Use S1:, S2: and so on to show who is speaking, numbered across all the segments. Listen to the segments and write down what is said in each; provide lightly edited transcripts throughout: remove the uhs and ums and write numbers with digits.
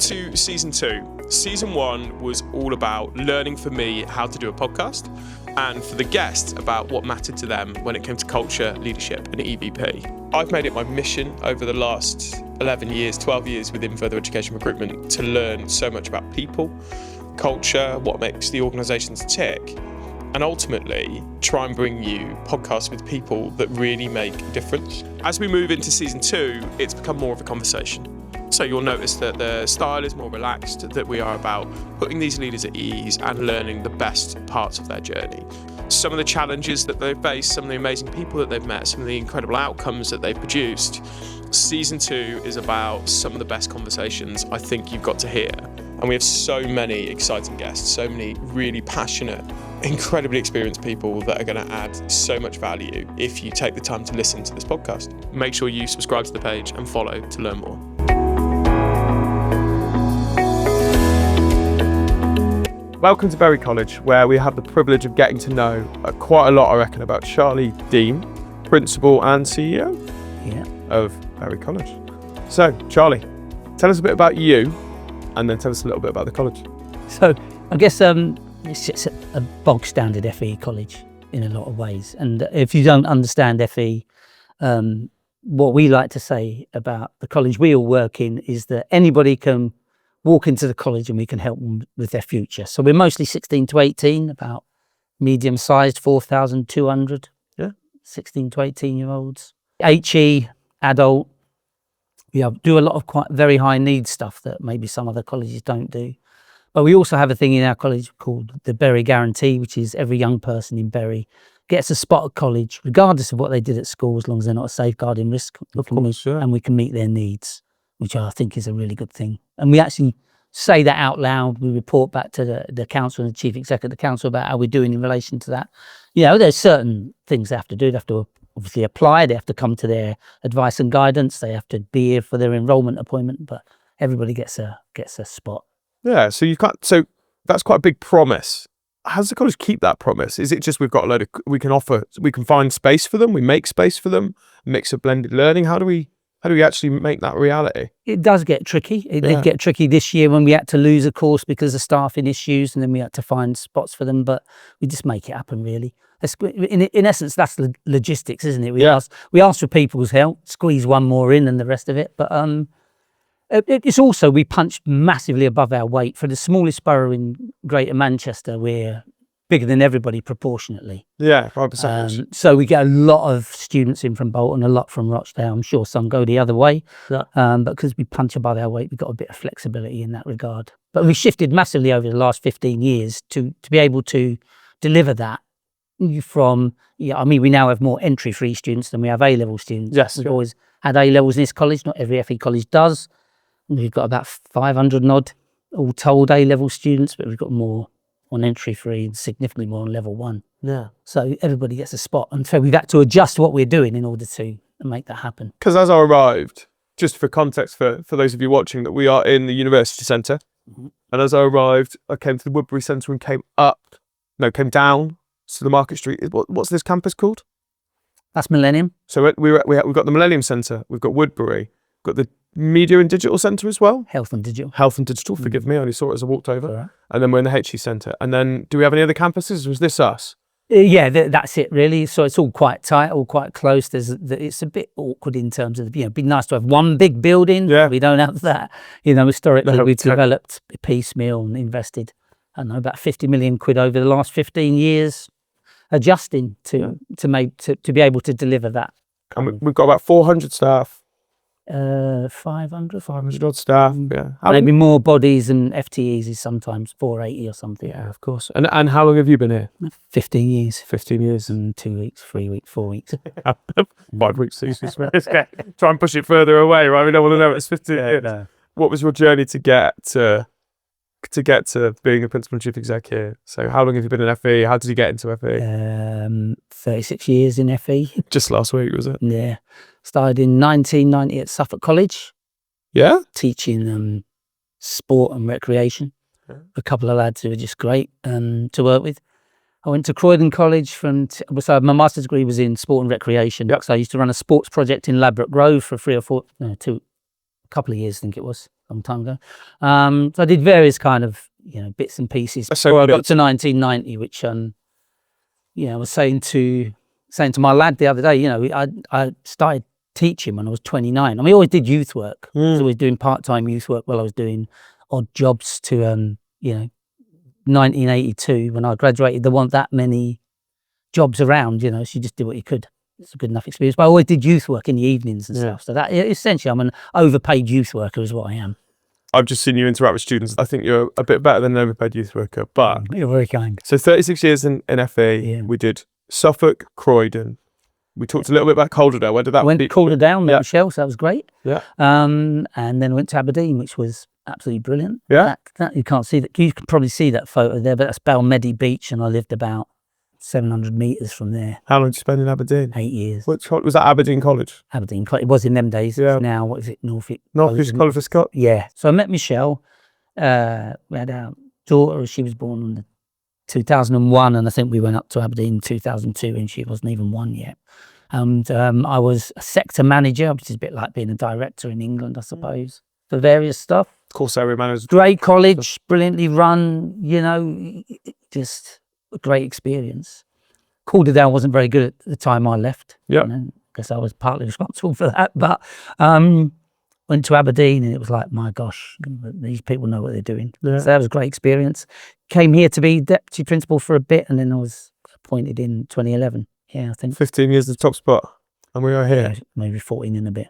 S1: to season 2. Season 1 was all about learning for me how to do a podcast, and for the guests about what mattered to them when it came to culture, leadership and EVP. I've made it my mission over the last 11 years, 12 years within further education recruitment to learn so much about people, culture, what makes the organisations tick, and ultimately try and bring you podcasts with people that really make a difference. As we move into season 2, it's become more of a conversation. So you'll notice that the style is more relaxed, that we are about putting these leaders at ease and learning the best parts of their journey. Some of the challenges that they've faced, some of the amazing people that they've met, some of the incredible outcomes that they've produced. Season 2 is about some of the best conversations I think you've got to hear. And we have so many exciting guests, so many really passionate, incredibly experienced people that are going to add so much value if you take the time to listen to this podcast. Make sure you subscribe to the page and follow to learn more. Welcome to Aberdeen College, where we have the privilege of getting to know quite a lot, I reckon, about Charlie Deane, Principal and CEO of Aberdeen College. So, Charlie, tell us a bit about you, and then tell us a little bit about the college.
S2: So, I guess it's just a bog standard FE college in a lot of ways. And if you don't understand FE, what we like to say about the college we all work in is that anybody can walk into the college and we can help them with their future. So we're mostly 16 to 18, about medium-sized, 4,200, 16 to 18-year-olds. HE, adult, we do a lot of quite very high needs stuff that maybe some other colleges don't do. But we also have a thing in our college called the Bury Guarantee, which is every young person in Bury gets a spot at college, regardless of what they did at school, as long as they're not a safeguarding risk, and we can meet their needs, which I think is a really good thing. And we actually say that out loud. We report back to the council and the chief executive of the council about how we're doing in relation to that. You know, there's certain things they have to do. They have to obviously apply. They have to come to their advice and guidance. They have to be here for their enrolment appointment. But everybody gets a spot.
S1: Yeah. So that's quite a big promise. How does the college keep that promise? Is it just we've got a load of we can find space for them, we make space for them, mix of blended learning? How do we actually make that reality?
S2: It does get tricky. It did get tricky this year when we had to lose a course because of staffing issues, and then we had to find spots for them, but we just make it happen, really. In essence, that's logistics, isn't it? We ask for people's help, squeeze one more in than the rest of it, but it's also, we punch massively above our weight. For the smallest borough in Greater Manchester, we're bigger than everybody proportionately.
S1: Yeah, 5%.
S2: So we get a lot of students in from Bolton, a lot from Rochdale. I'm sure some go the other way. Yeah. But because we punch above our weight, we've got a bit of flexibility in that regard. But we shifted massively over the last 15 years to be able to deliver that from, we now have more entry-free students than we have A-level students.
S1: Yes.
S2: We've always had A-levels in this college. Not every FE college does. We've got about 500 and odd all told A-level students, but we've got more on entry free and significantly more on level 1. Yeah. So everybody gets a spot. And so we've had to adjust what we're doing in order to make that happen.
S1: Because as I arrived, just for context for those of you watching, that we are in the University Centre. Mm-hmm. And as I arrived, I came to the Woodbury Centre and came down to the Market Street. What's this campus called?
S2: That's Millennium.
S1: So we've got the Millennium Centre, we've got Woodbury, we've got the Media and Digital Centre as well.
S2: Health and Digital,
S1: forgive me, I only saw it as I walked over. Right. And then we're in the HE Centre. And then do we have any other campuses? Was this us?
S2: Yeah, that's it really. So it's all quite tight, all quite close. It's a bit awkward in terms of, it'd be nice to have one big building. Yeah. We don't have that. Historically we've developed piecemeal and invested, about 50 million quid over the last 15 years, adjusting to be able to deliver that.
S1: And we've got about 400 staff.
S2: 500
S1: odd staff. Yeah,
S2: maybe more bodies and FTEs is sometimes 480 or something.
S1: Yeah, of course. And how long have you been here?
S2: 15 years.
S1: 15 years
S2: and 2 weeks, 3 weeks, 4 weeks.
S1: 5 weeks. Try and push it further away, right? We don't want to know it's 15 years. No. What was your journey to get to being a principal and chief exec here? So how long have you been in FE? How did you get into FE?
S2: 36 years in FE.
S1: Just last week, was it?
S2: Yeah. Started in 1990 at Suffolk College. Yeah? Teaching sport and recreation. Yeah. A couple of lads who were just great to work with. I went to Croydon College so my master's degree was in sport and recreation. Yep. So I used to run a sports project in Ladbroke Grove for a couple of years, I think it was. long time ago. So I did various kind of, bits and pieces.
S1: So
S2: I got to 1990, which, I was saying to my lad the other day, I started teaching when I was 29. I mean, I always did youth work. I was always doing part-time youth work while I was doing odd jobs to, 1982, when I graduated, there weren't that many jobs around, so you just did what you could. It's a good enough experience. But I always did youth work in the evenings and stuff. So that essentially, I'm an overpaid youth worker is what I am.
S1: I've just seen you interact with students. I think you're a bit better than an overpaid youth worker, but...
S2: You're very kind.
S1: So 36 years in FE, we did Suffolk, Croydon. We talked a little bit about Calderdale. Where did that...
S2: Went to Calderdale, met Michelle, so that was great.
S1: Yeah.
S2: And then went to Aberdeen, which was absolutely brilliant.
S1: Yeah.
S2: That you can't see that. You can probably see that photo there, but that's Balmedy Beach, and I lived about 700 metres from there.
S1: How long did you spend in Aberdeen?
S2: 8 years.
S1: Was that Aberdeen College?
S2: Aberdeen College. It was in them days.
S1: Yeah.
S2: Now, what is it? Norfolk
S1: College for Scott?
S2: Yeah. So I met Michelle. We had our daughter. She was born in 2001, and I think we went up to Aberdeen in 2002, and she wasn't even 1 yet. And I was a sector manager, which is a bit like being a director in England, I suppose, for various stuff.
S1: Course area manager.
S2: Great college, brilliantly run, just a great experience. Calderdale wasn't very good at the time I left.
S1: Yeah.
S2: Because I was partly responsible for that. But went to Aberdeen, and it was like, my gosh, these people know what they're doing.
S1: Yeah.
S2: So that was a great experience. Came here to be deputy principal for a bit, and then I was appointed in 2011. Yeah, I think
S1: 15 years at the top spot, and we are here.
S2: Yeah, maybe 14 and a bit.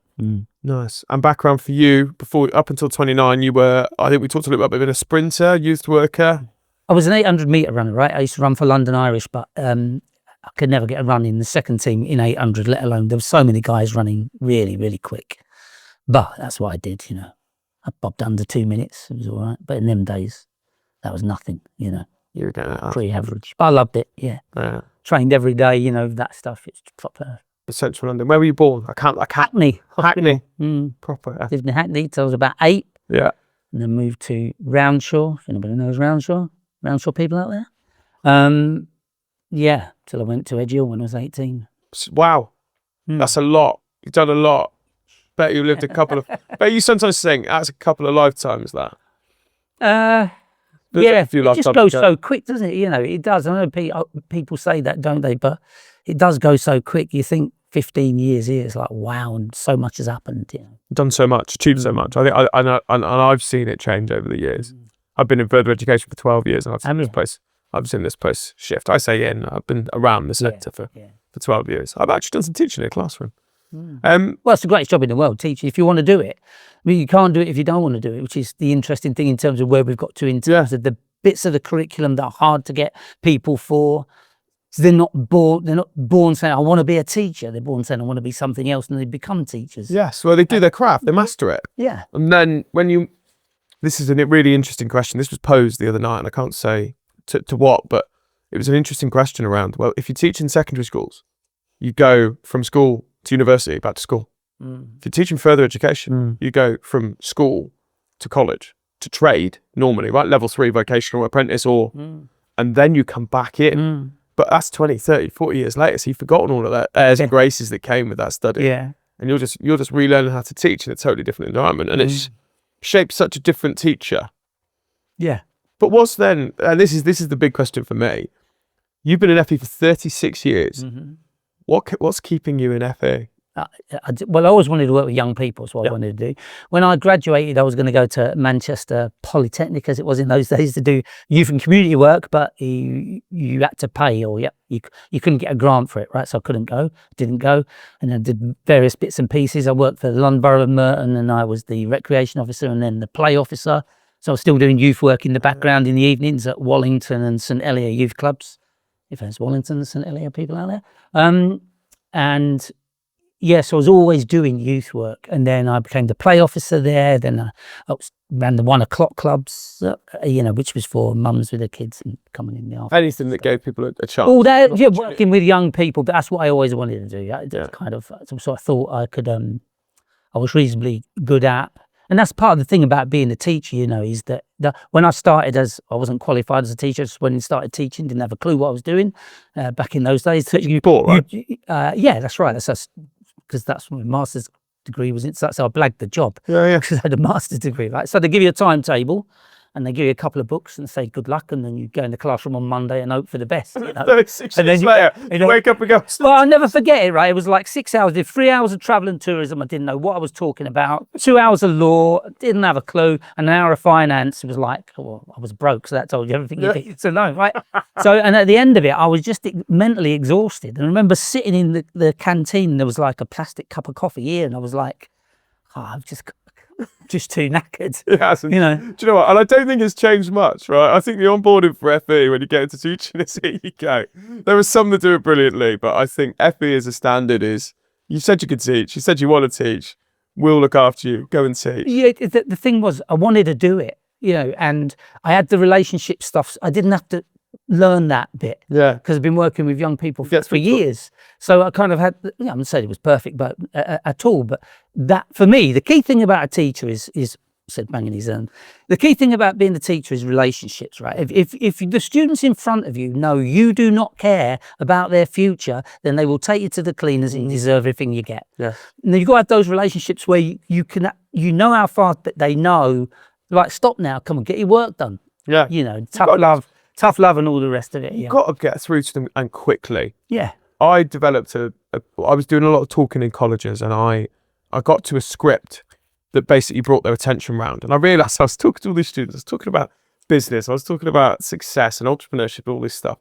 S1: Nice. And background for you, up until 29, you were, I think we talked a little bit about being a sprinter, youth worker.
S2: I was an 800 metre runner, right? I used to run for London Irish, but I could never get a run in the second team in 800, let alone there were so many guys running really, really quick. But that's what I did, I bobbed under 2 minutes. It was all right. But in them days, that was nothing,
S1: You were getting that
S2: pretty average. But I loved it, yeah. Trained every day, that stuff. It's proper.
S1: Central London. Where were you born? I can't.
S2: Hackney.
S1: Hackney.
S2: Proper. Lived in Hackney till I was about 8.
S1: Yeah.
S2: And then moved to Roundshaw. If anybody knows Roundshaw people out there. Yeah, till I went to Edgehill when I was 18.
S1: Wow. That's a lot. You've done a lot. Bet you lived a couple of... bet you sometimes think that's a couple of lifetimes, that.
S2: Yeah, it just goes so quick, doesn't it? It does. I know people say that, don't they? But it does go so quick. You think 15 years here is like, wow, and so much has happened.
S1: Done so much, achieved so much. I think, and I've seen it change over the years. I've been in further education for 12 years, and I've seen this place shift. I say I've been around the sector for 12 years. I've actually done some teaching in a classroom.
S2: Well, it's the greatest job in the world, teaching, if you want to do it. I mean, you can't do it if you don't want to do it, which is the interesting thing in terms of where we've got to in terms of the bits of the curriculum that are hard to get people for. So they're not born saying, I want to be a teacher. They're born saying, I want to be something else, and they become teachers.
S1: Yes, well, they do their craft, they master it.
S2: Yeah.
S1: And then this is a really interesting question. This was posed the other night, and I can't say to what, but it was an interesting question around, well, if you teach in secondary schools, you go from school to university, back to school. If you're teaching further education, you go from school to college, to trade normally, right? Level 3 vocational apprentice, and then you come back in. But that's 20, 30, 40 years later, so you've forgotten all of that airs and graces that came with that study.
S2: Yeah.
S1: And you're just relearning how to teach in a totally different environment, and it's shaped such a different teacher.
S2: Yeah.
S1: But what's then, and this is the big question for me, you've been in FE for 36 years. What's keeping you in FE?
S2: Well, I always wanted to work with young people. That's what I wanted to do. When I graduated, I was going to go to Manchester Polytechnic, as it was in those days, to do youth and community work, but you had to pay, or you couldn't get a grant for it, right? So I didn't go. And I did various bits and pieces. I worked for the London Borough of Merton, and I was the recreation officer and then the play officer. So I was still doing youth work in the background in the evenings at Wallington and St Helier youth clubs, if there's Wallington and St Helier people out there. And yes, I was always doing youth work, and then I became the play officer there. Then I ran the 1 o'clock clubs, which was for mums with their kids and coming in the afternoon.
S1: Anything that gave people a chance.
S2: All that, working with young people. But that's what I always wanted to do. Kind of, so I thought I could. I was reasonably good at, and that's part of the thing about being a teacher. Is that when I started I wasn't qualified as a teacher. Just when I started teaching, didn't have a clue what I was doing. Back in those days,
S1: you taught, right?
S2: Yeah, that's right. That's because that's my master's degree was in, so I blagged the job
S1: Yeah.
S2: because I had a master's degree, right? So they give you a timetable and they give you a couple of books and say good luck, and then you go in the classroom on Monday and hope for the best. You know?
S1: 36
S2: And then
S1: years later, you wake up and go,
S2: well, I'll never forget it, right? It was like 6 hours, did 3 hours of travel and tourism. I didn't know what I was talking about. 2 hours of law, didn't have a clue. An hour of finance. It was like, well, I was broke, so that told you everything you needed to know, right? So, and at the end of it, I was just mentally exhausted. And I remember sitting in the canteen, there was like a plastic cup of coffee here, and I was like, oh, I'm just too knackered. You know.
S1: Do you know what? And I don't think it's changed much, right? I think the onboarding for FE, when you get into teaching, is here you go. There are some that do it brilliantly, but I think FE as a standard is, you said you could teach, you said you want to teach, we'll look after you, go and teach.
S2: Yeah, the thing was, I wanted to do it, you know, and I had the relationship stuff. I didn't have to learn that bit.
S1: Yeah.
S2: Because I've been working with young people for years. So I kind of had, I'm not saying it was perfect, but at all. But that, for me, the key thing about a teacher is said banging his own. The key thing about being a teacher is relationships, right? If the students in front of you know you do not care about their future, then they will take you to the cleaners and you deserve everything you get.
S1: Yeah.
S2: Now you've got to have those relationships where you know how far that they know, like, stop now, come on, get your work done.
S1: Yeah.
S2: You know, tough love and all the rest of it.
S1: You've got to get through to them, and quickly.
S2: Yeah.
S1: I developed I was doing a lot of talking in colleges, and I got to a script that basically brought their attention round. And I realised I was talking to all these students, I was talking about business, I was talking about success and entrepreneurship, all this stuff.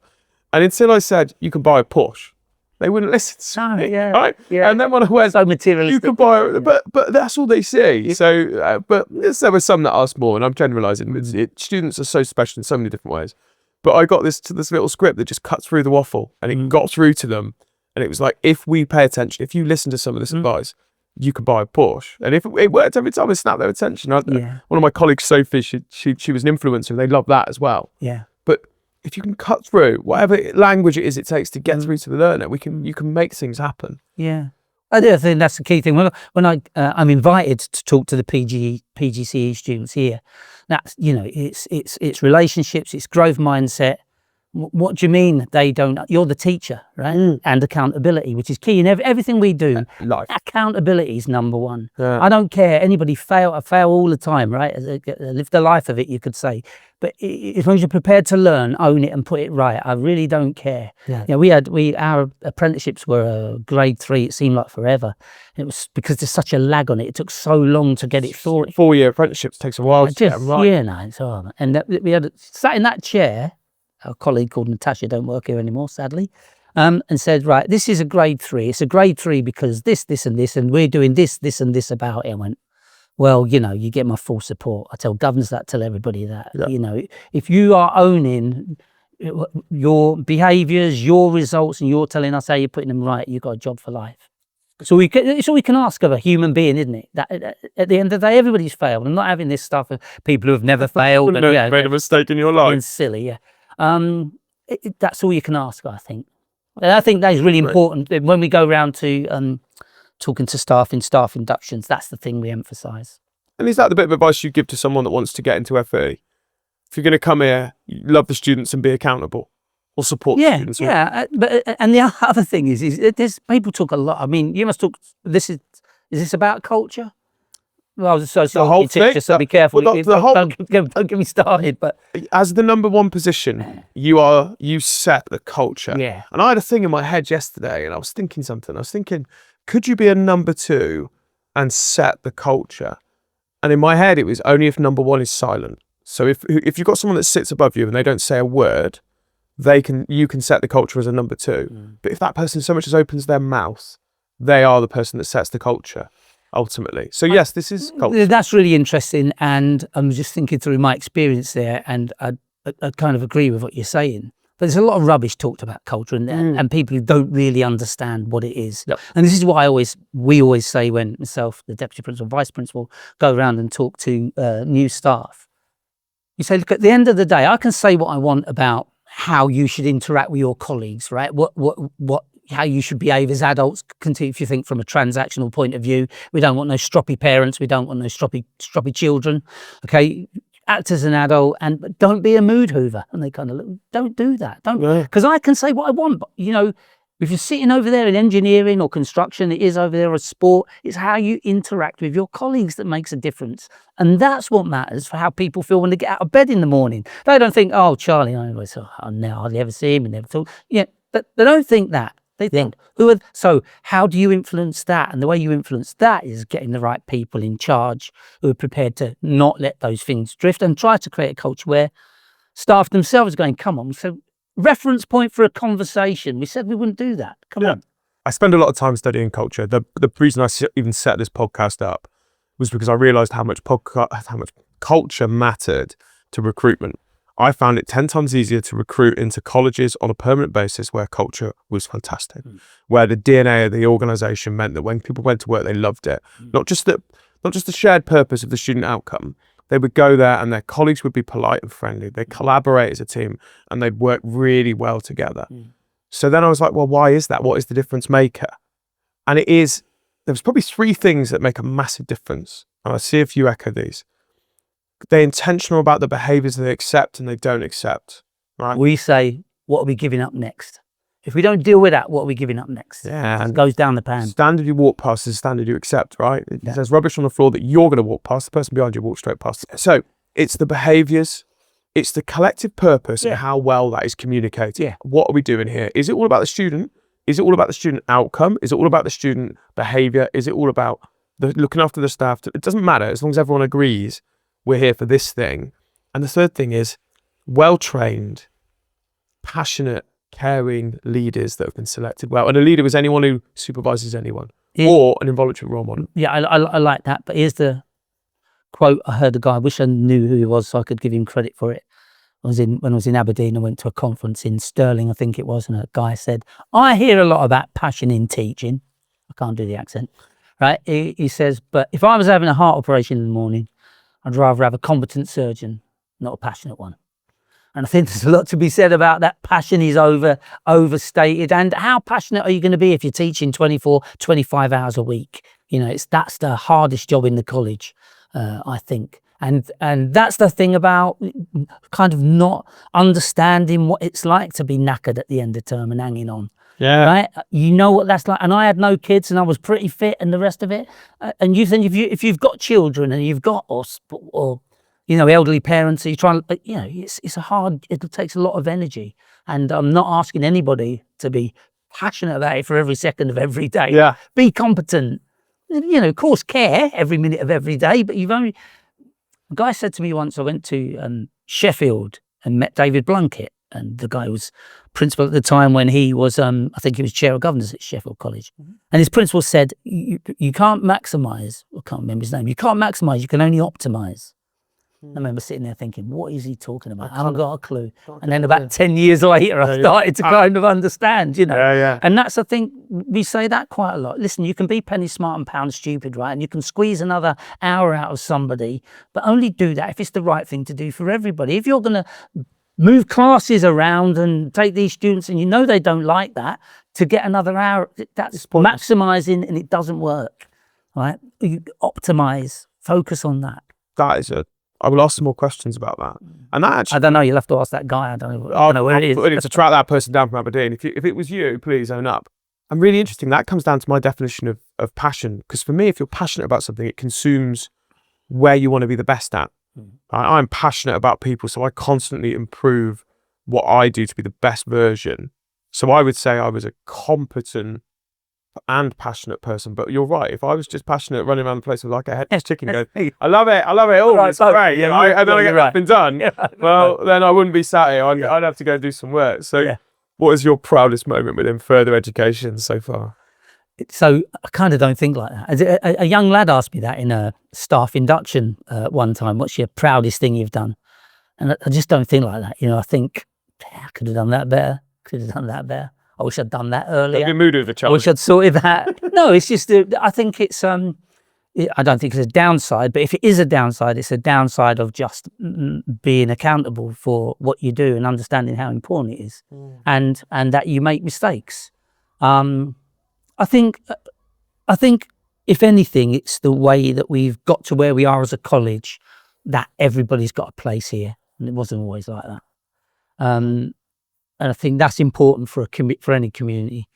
S1: And until I said, you can buy a Porsche, they wouldn't listen to me.
S2: Yeah.
S1: Right?
S2: Yeah.
S1: And then when I went,
S2: so materialistic.
S1: you can buy, but that's all they see. So, but there were some that asked more, and I'm generalising. Students are so special in so many different ways. But I got this little script that just cut through the waffle, and it got through to them. And it was like, if we pay attention, if you listen to some of this advice, you could buy a Porsche. And if it worked every time, it snapped their attention. One of my colleagues, Sophie, she was an influencer, and they love that as well.
S2: Yeah.
S1: But if you can cut through whatever language it is it takes to get through to the learner, you can make things happen.
S2: Yeah. I do think that's the key thing. When I'm invited to talk to the PGCE students here, that's, you know, it's relationships, it's growth mindset. What do you mean they don't? You're the teacher, right? And accountability, which is key in everything we do.
S1: Life.
S2: Accountability is number one.
S1: Yeah.
S2: I don't care. Anybody fail. I fail all the time, right? Live the life of it, you could say. But as long as you're prepared to learn, own it and put it right, I really don't care. Yeah. You know, our apprenticeships were grade 3. It seemed like forever. It was because there's such a lag on it. It took so long to get it thought.
S1: 4-year apprenticeships takes a while to get right.
S2: Yeah, no, it's hard. And we had sat in that chair. A colleague called Natasha, don't work here anymore, sadly, and said, right, this is a grade 3. It's a grade 3 because this, and this, and we're doing this, and this about it. I went, well, you know, you get my full support. I tell governors that, tell everybody that. Yeah. You know, if you are owning your behaviours, your results, and you're telling us how you're putting them right, you've got a job for life. So it's all we can ask of a human being, isn't it? That at the end of the day, everybody's failed. I'm not having this stuff of people who have never failed.
S1: Made a mistake in your life.
S2: It's silly, yeah. That's all you can ask, I think. And I think that is really important. When we go around to talking to staff in staff inductions, that's the thing we emphasise.
S1: And is that the bit of advice you give to someone that wants to get into FE? If you're going to come here, you love the students and be accountable, or support the students.
S2: Yeah, and the other thing is there's people talk a lot. I mean, you must talk. Is this about culture? Well, I was a sociology teacher, so be careful.
S1: Well,
S2: don't get me started. But
S1: as the number one position, you set the culture.
S2: Yeah.
S1: And I had a thing in my head yesterday, and I was thinking something. I was thinking, could you be a number 2 and set the culture? And in my head, it was only if number 1 is silent. So if you've got someone that sits above you and they don't say a word, you can set the culture as a number 2. But if that person so much as opens their mouth, they are the person that sets the culture. Ultimately. So yes, this is culture.
S2: That's really interesting, and I'm just thinking through my experience there, and I kind of agree with what you're saying. But there's a lot of rubbish talked about culture and people who don't really understand what it is. Yep. And this is why we always say when myself, the deputy principal, vice principal, go around and talk to new staff. You say, look, at the end of the day, I can say what I want about how you should interact with your colleagues, right? How you should behave as adults. If you think from a transactional point of view, we don't want no stroppy parents, we don't want no stroppy children. Okay, act as an adult and don't be a mood hoover. And they kind of look, don't do that, don't, because I can say what I want. But you know, If you're sitting over there in engineering or construction, it is over there or sport. It's how you interact with your colleagues that makes a difference. And that's what matters for how people feel when they get out of bed in the morning. They don't think, oh, Charlie, I hardly ever see him and never talk. Yeah, but they don't think that. They think, so how do you influence that? And the way you influence that is getting the right people in charge who are prepared to not let those things drift and try to create a culture where staff themselves are going, come on, so reference point for a conversation. We said we wouldn't do that. Come on.
S3: I spend a lot of time studying culture. The reason I even set this podcast up was because I realised how much culture mattered to recruitment. I found it 10 times easier to recruit into colleges on a permanent basis where culture was fantastic, where the DNA of the organisation meant that when people went to work, they loved it. Not just the shared purpose of the student outcome. They would go there and their colleagues would be polite and friendly. They'd collaborate as a team and they'd work really well together. So then I was like, well, why is that? What is the difference maker? And there's probably 3 things that make a massive difference. And I see if you echo these. They're intentional about the behaviours they accept and they don't accept. Right?
S2: We say, what are we giving up next? If we don't deal with that, what are we giving up next?
S3: Yeah.
S2: It goes down the pan.
S3: Standard you walk past is the standard you accept, right? If there's rubbish on the floor that you're going to walk past, the person behind you walks straight past. So it's the behaviours, it's the collective purpose and how well that is communicated.
S2: Yeah.
S3: What are we doing here? Is it all about the student? Is it all about the student outcome? Is it all about the student behaviour? Is it all about looking after the staff? It doesn't matter as long as everyone agrees we're here for this thing. And the third thing is well-trained, passionate, caring leaders that have been selected well. And a leader is anyone who supervises anyone or an involuntary role model.
S2: Yeah, I like that. But here's the quote I heard a guy, I wish I knew who he was so I could give him credit for it. When I was in Aberdeen, I went to a conference in Stirling, I think it was, and a guy said, I hear a lot about passion in teaching. I can't do the accent, right? He says, but if I was having a heart operation in the morning, I'd rather have a competent surgeon, not a passionate one. And I think there's a lot to be said about that. Passion is overstated. And how passionate are you going to be if you're teaching 24, 25 hours a week? You know, that's the hardest job in the college, I think. And that's the thing about kind of not understanding what it's like to be knackered at the end of term and hanging on.
S3: Yeah.
S2: Right? You know what that's like. And I had no kids and I was pretty fit and the rest of it. And you think if you've got children and you've got, or you know, elderly parents, so you're trying to, you know, it takes a lot of energy. And I'm not asking anybody to be passionate about it for every second of every day.
S3: Yeah.
S2: Be competent. You know, of course, care every minute of every day, but a guy said to me once, I went to Sheffield and met David Blunkett, and the guy was principal at the time when he was, I think he was chair of governors at Sheffield College. And his principal said, you can't maximise, I can't remember his name, you can't maximise, you can only optimise. I remember sitting there thinking, what is he talking about? I haven't got a clue. And then about 10 years later, I started to kind of understand, you know.
S3: Yeah.
S2: And that's the thing, we say that quite a lot. Listen, you can be penny smart and pound stupid, right? And you can squeeze another hour out of somebody, but only do that if it's the right thing to do for everybody. If you're going to move classes around and take these students and you know they don't like that, to get another hour, that's maximising and it doesn't work, right? You optimise, focus on that.
S3: I will ask some more questions about that. And that actually,
S2: I don't know, you'll have to ask that guy. I don't know where it is.
S3: To track that person down from Aberdeen. If it was you, please own up. And really interesting, that comes down to my definition of passion. Because for me, if you're passionate about something, it consumes where you want to be the best at. I'm passionate about people, so I constantly improve what I do to be the best version. So I would say I was a competent and passionate person, but you're right. If I was just passionate running around the place with like a headless chicken going, I love it, oh, it's great, and then I get nothing done, then I wouldn't be sat here. I'd have to go do some work. So what is your proudest moment within further education so far?
S2: So I kind of don't think like that. A young lad asked me that in a staff induction one time, what's your proudest thing you've done? And I just don't think like that. You know, I think, I could have done that better. I wish I'd done that earlier.
S3: Have you mood with the child?
S2: I wish I'd sorted that. No, it's just, I think it's, I don't think it's a downside, but if it is a downside, it's a downside of just being accountable for what you do and understanding how important it is, and that you make mistakes. I think if anything, it's the way that we've got to where we are as a college, that everybody's got a place here, and it wasn't always like that. And I think that's important for any community.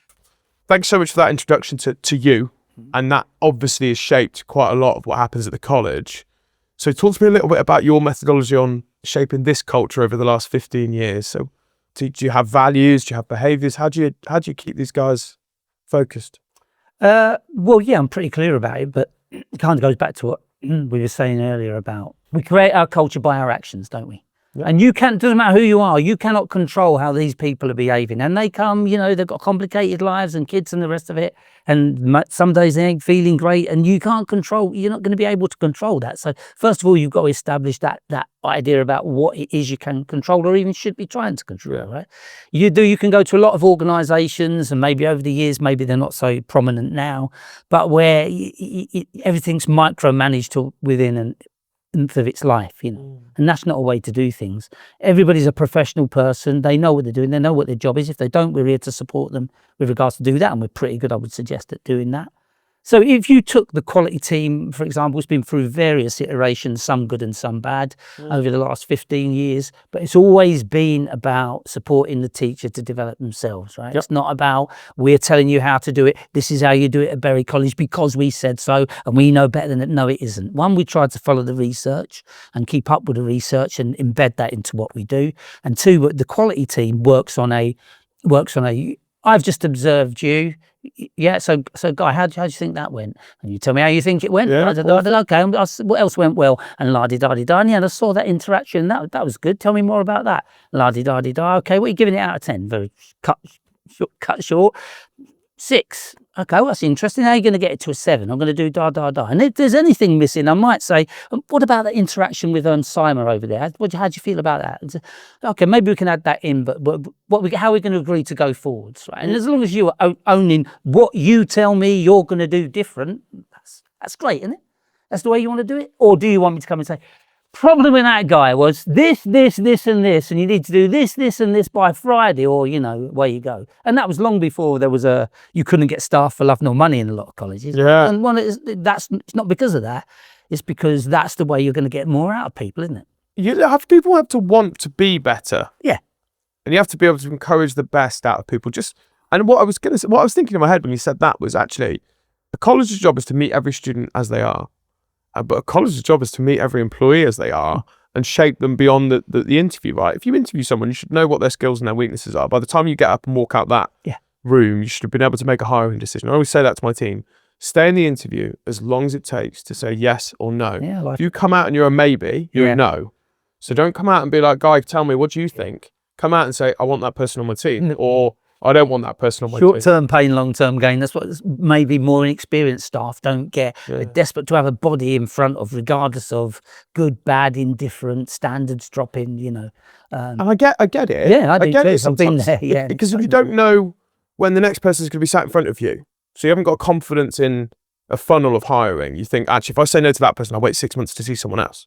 S3: thanks so much for that introduction to you. And that obviously has shaped quite a lot of what happens at the college. So talk to me a little bit about your methodology on shaping this culture over the last 15 years. So do you have values? Do you have behaviours? How do you keep these guys focused?
S2: Well, yeah, I'm pretty clear about it, but it kind of goes back to what we were saying earlier about we create our culture by our actions, don't we? Yeah. And doesn't matter who you are, you cannot control how these people are behaving. And they come, they've got complicated lives and kids and the rest of it. And some days they ain't feeling great, and you're not going to be able to control that. So first of all, you've got to establish that idea about what it is you can control or even should be trying to control, right? You can go to a lot of organisations, and maybe over the years, maybe they're not so prominent now, but where everything's micromanaged within an of its life, and that's not a way to do things. Everybody's a professional person. They know what they're doing. They know what their job is. If they don't, we're here to support them with regards to do that, and we're pretty good, I would suggest, at doing that. So if you took the quality team, for example, it's been through various iterations, some good and some bad, over the last 15 years, but it's always been about supporting the teacher to develop themselves, right? Yep. It's not about we're telling you how to do it. This is how you do it at Berry College because we said so and we know better than it. No, it isn't. One, we tried to follow the research and keep up with the research and embed that into what we do. And two, the quality team works on a I've just observed you. Yeah, so Guy, how do you think that went? And you tell me how you think it went.
S3: Yeah,
S2: I said, okay, what else went well? And la-di-da-di-da. And yeah, I saw that interaction. That was good. Tell me more about that. La-di-da-di-da. Okay, what are you giving it out of 10? Very cut short. 6. Okay, well, that's interesting. How are you going to get it to a 7? I'm going to do da-da-da. And if there's anything missing, I might say, what about that interaction with Simon over there? How do you feel about that? Okay, maybe we can add that in, but how are we going to agree to go forwards? Right? And as long as you are owning what you tell me you're going to do different, that's great, isn't it? That's the way you want to do it? Or do you want me to come and say, problem with that guy was this, and this, and you need to do this, and this by Friday, or, away you go. And that was long before there was you couldn't get staff for love nor money in a lot of colleges.
S3: Yeah.
S2: And it's not because of that. It's because that's the way you're going to get more out of people, isn't it?
S3: People have to want to be better.
S2: Yeah.
S3: And you have to be able to encourage the best out of people. And what I was thinking in my head when you said that was actually, a college's job is to meet every student as they are. But a college's job is to meet every employee as they are and shape them beyond the interview, right? If you interview someone, you should know what their skills and their weaknesses are. By the time you get up and walk out that room, you should have been able to make a hiring decision. I always say that to my team. Stay in the interview as long as it takes to say yes or no.
S2: Yeah,
S3: if you come out and you're a maybe, you're a no. So don't come out and be like, Guy, tell me, what do you think? Come out and say, I want that person on my team. Or I don't want that person on my team.
S2: Short-term pain, long-term gain. That's what maybe more inexperienced staff don't get. Yeah. They're desperate to have a body in front of, regardless of good, bad, indifferent, standards dropping, And
S3: I get it.
S2: Yeah, I do
S3: get
S2: too.
S3: it sometimes.
S2: I've been there, yeah.
S3: Because if you don't know when the next person is going to be sat in front of you, so you haven't got confidence in a funnel of hiring, you think, actually, if I say no to that person, I'll wait 6 months to see someone else.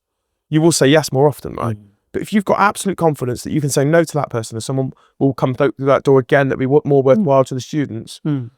S3: You will say yes more often, right? But if you've got absolute confidence that you can say no to that person and someone will come through that door again, that'll be more worthwhile to the students.
S2: But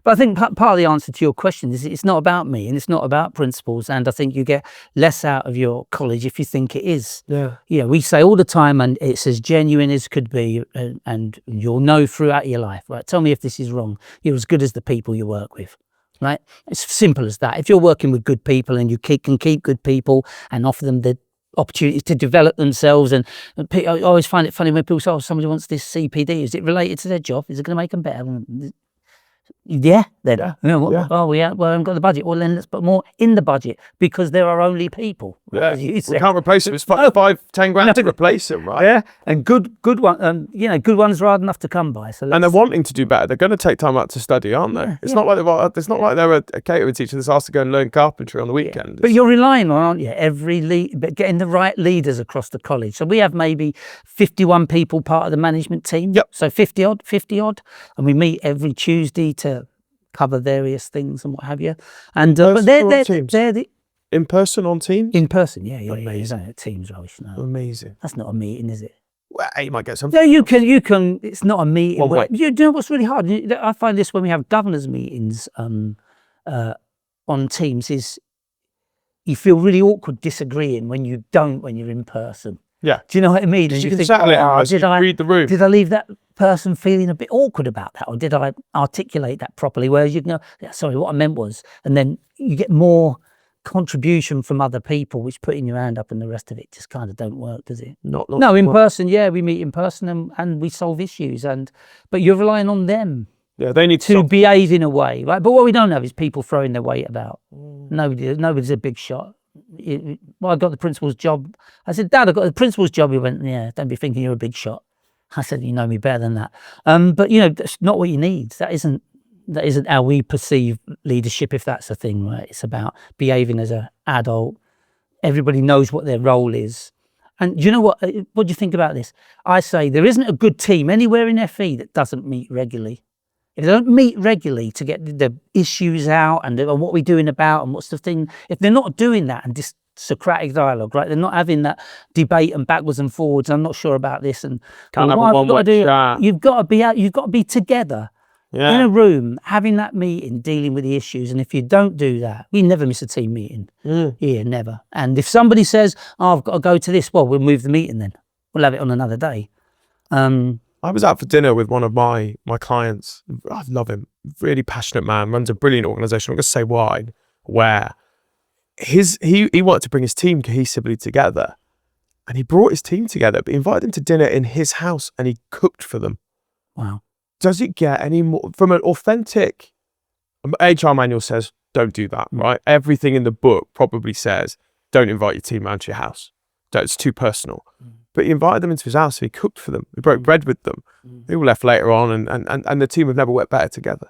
S2: I think part of the answer to your question is it's not about me and it's not about principles. And I think you get less out of your college if you think it is. Yeah. We say all the time, and it's as genuine as could be, and you'll know throughout your life, right? Tell me if this is wrong. You're as good as the people you work with. Right? It's simple as that. If you're working with good people and you can keep good people and offer them the opportunities to develop themselves, and I always find it funny when people say, oh, somebody wants this CPD, is it related to their job? Is it going to make them better? Yeah, then. Yeah. Oh, we haven't got the budget. Well, then let's put more in the budget, because there are only people.
S3: Yeah, we can't replace them. It's 5-10 grand to replace them, right?
S2: Yeah, and good one, good ones are hard enough to come by. So
S3: and they're wanting to do better. They're going to take time out to study, aren't they? It's not like they're a catering teacher that's asked to go and learn carpentry on the weekend.
S2: But you're relying on, aren't you, but getting the right leaders across the college. So we have maybe 51 people part of the management team.
S3: Yep.
S2: So 50 odd, and we meet every Tuesday to cover various things and what have you. And but they're the
S3: in person on Teams.
S2: In person, yeah.
S3: Amazing.
S2: Teams rubbish. No.
S3: Amazing.
S2: That's not a meeting, is it?
S3: Well, you might get something.
S2: No, you can. It's not a meeting.
S3: One way.
S2: You know what's really hard? I find this when we have governors' meetings on Teams is you feel really awkward disagreeing when you're in person.
S3: Yeah.
S2: Do you know what I mean?
S3: And you can settle it out. Read the room.
S2: Did I leave that person feeling a bit awkward about that, or did I articulate that properly? Whereas you can go, yeah, sorry, what I meant was, and then you get more contribution from other people, which putting your hand up and the rest of it just kind of don't work, does it? No, in person, yeah, we meet in person and we solve issues, but you're relying on them.
S3: Yeah, they need
S2: to behave in a way, right? But what we don't have is people throwing their weight about. Nobody's a big shot. Well, I got the principal's job. I said, Dad, I got the principal's job. He went, yeah, don't be thinking you're a big shot. I said, you know me better than that. But that's not what you need. That isn't how we perceive leadership, if that's a thing, right? It's about behaving as an adult. Everybody knows what their role is. And do you know what? What do you think about this? I say there isn't a good team anywhere in FE that doesn't meet regularly. If they don't meet regularly to get the issues out and what we're doing about and what's the thing, if they're not doing that and just Socratic dialogue, right? They're not having that debate and backwards and forwards. I'm not sure about this, and
S3: can't have a one-way chat.
S2: You've got to be out. You've got to be together in a room, having that meeting, dealing with the issues. And if you don't do that, we never miss a team meeting here, never. And if somebody says, "Oh, I've got to go to this," well, we'll move the meeting then. We'll have it on another day.
S3: I was out for dinner with one of my clients. I love him. Really passionate man, runs a brilliant organisation. I'm not going to say where. He wanted to bring his team cohesively together. And he brought his team together, but he invited them to dinner in his house and he cooked for them.
S2: Wow.
S3: Does it get any more from an authentic HR manual says, don't do that, right? Everything in the book probably says, don't invite your team around to your house. It's too personal. But he invited them into his house and he cooked for them. He broke bread with them. They all left later on and the team have never worked better together.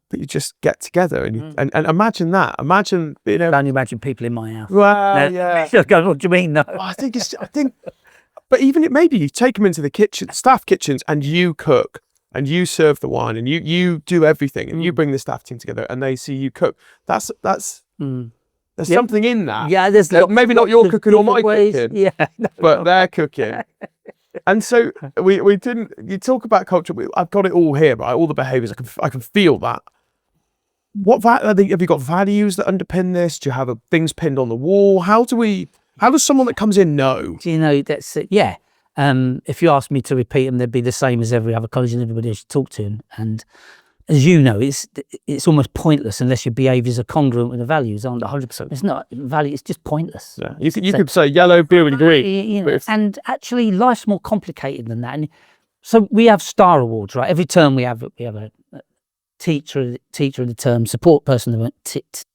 S3: But you just get together and imagine that. Imagine,
S2: Can you imagine people in my house?
S3: Well, yeah.
S2: Going, what do you mean? No.
S3: I think, but even maybe you take them into the kitchen, staff kitchens, and you cook and you serve the wine and you do everything and you bring the staff team together and they see you cook. There's something in that.
S2: Yeah, there's
S3: maybe not your cooking or my cooking.
S2: Yeah,
S3: but they're cooking. And so we didn't. You talk about culture. I've got it all here, right? All the behaviours. I can feel that. Have you got values that underpin this? Do you have things pinned on the wall? How does someone that comes in know?
S2: Do you know that's it? Yeah. If you ask me to repeat them, they'd be the same as every other college and everybody I should talk to. And as you know, it's almost pointless unless your behaviours are congruent with the values, aren't they?
S3: 100%.
S2: It's not value. It's just pointless.
S3: Yeah. You could say yellow, blue, and green.
S2: And actually, life's more complicated than that. And so we have star awards, right? Every term we have a teacher of the term, support person,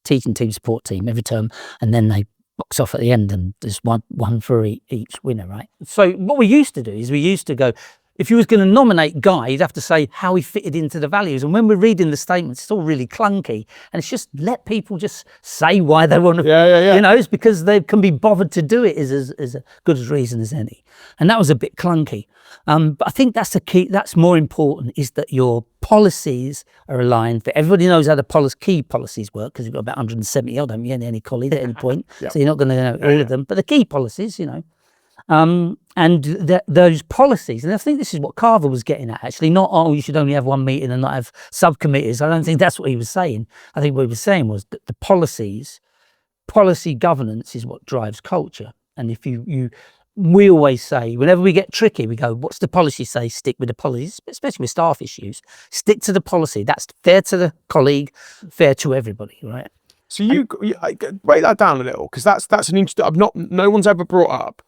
S2: teaching team, support team every term, and then they box off at the end, and there's one for each winner, right? So what we used to do is we used to go, if you was going to nominate Guy, you'd have to say how he fitted into the values. And when we're reading the statements, it's all really clunky. And it's just let people just say why they want to, it's because they can be bothered to do it is as good a reason as any. And that was a bit clunky. But I think that's the key. That's more important, is that your policies are aligned. That everybody knows how the key policies work, because you've got about 170 odd, haven't you, in any college at any point. So you're not going to know all of them. But the key policies, and those policies, and I think this is what Carver was getting at, actually, not, you should only have one meeting and not have subcommittees. I don't think that's what he was saying. I think what he was saying was that the policy governance is what drives culture. And if we always say, whenever we get tricky, we go, what's the policy say? Stick with the policies, especially with staff issues. Stick to the policy. That's fair to the colleague, fair to everybody, right?
S3: So you break that down a little, because that's an interesting, no one's ever brought up.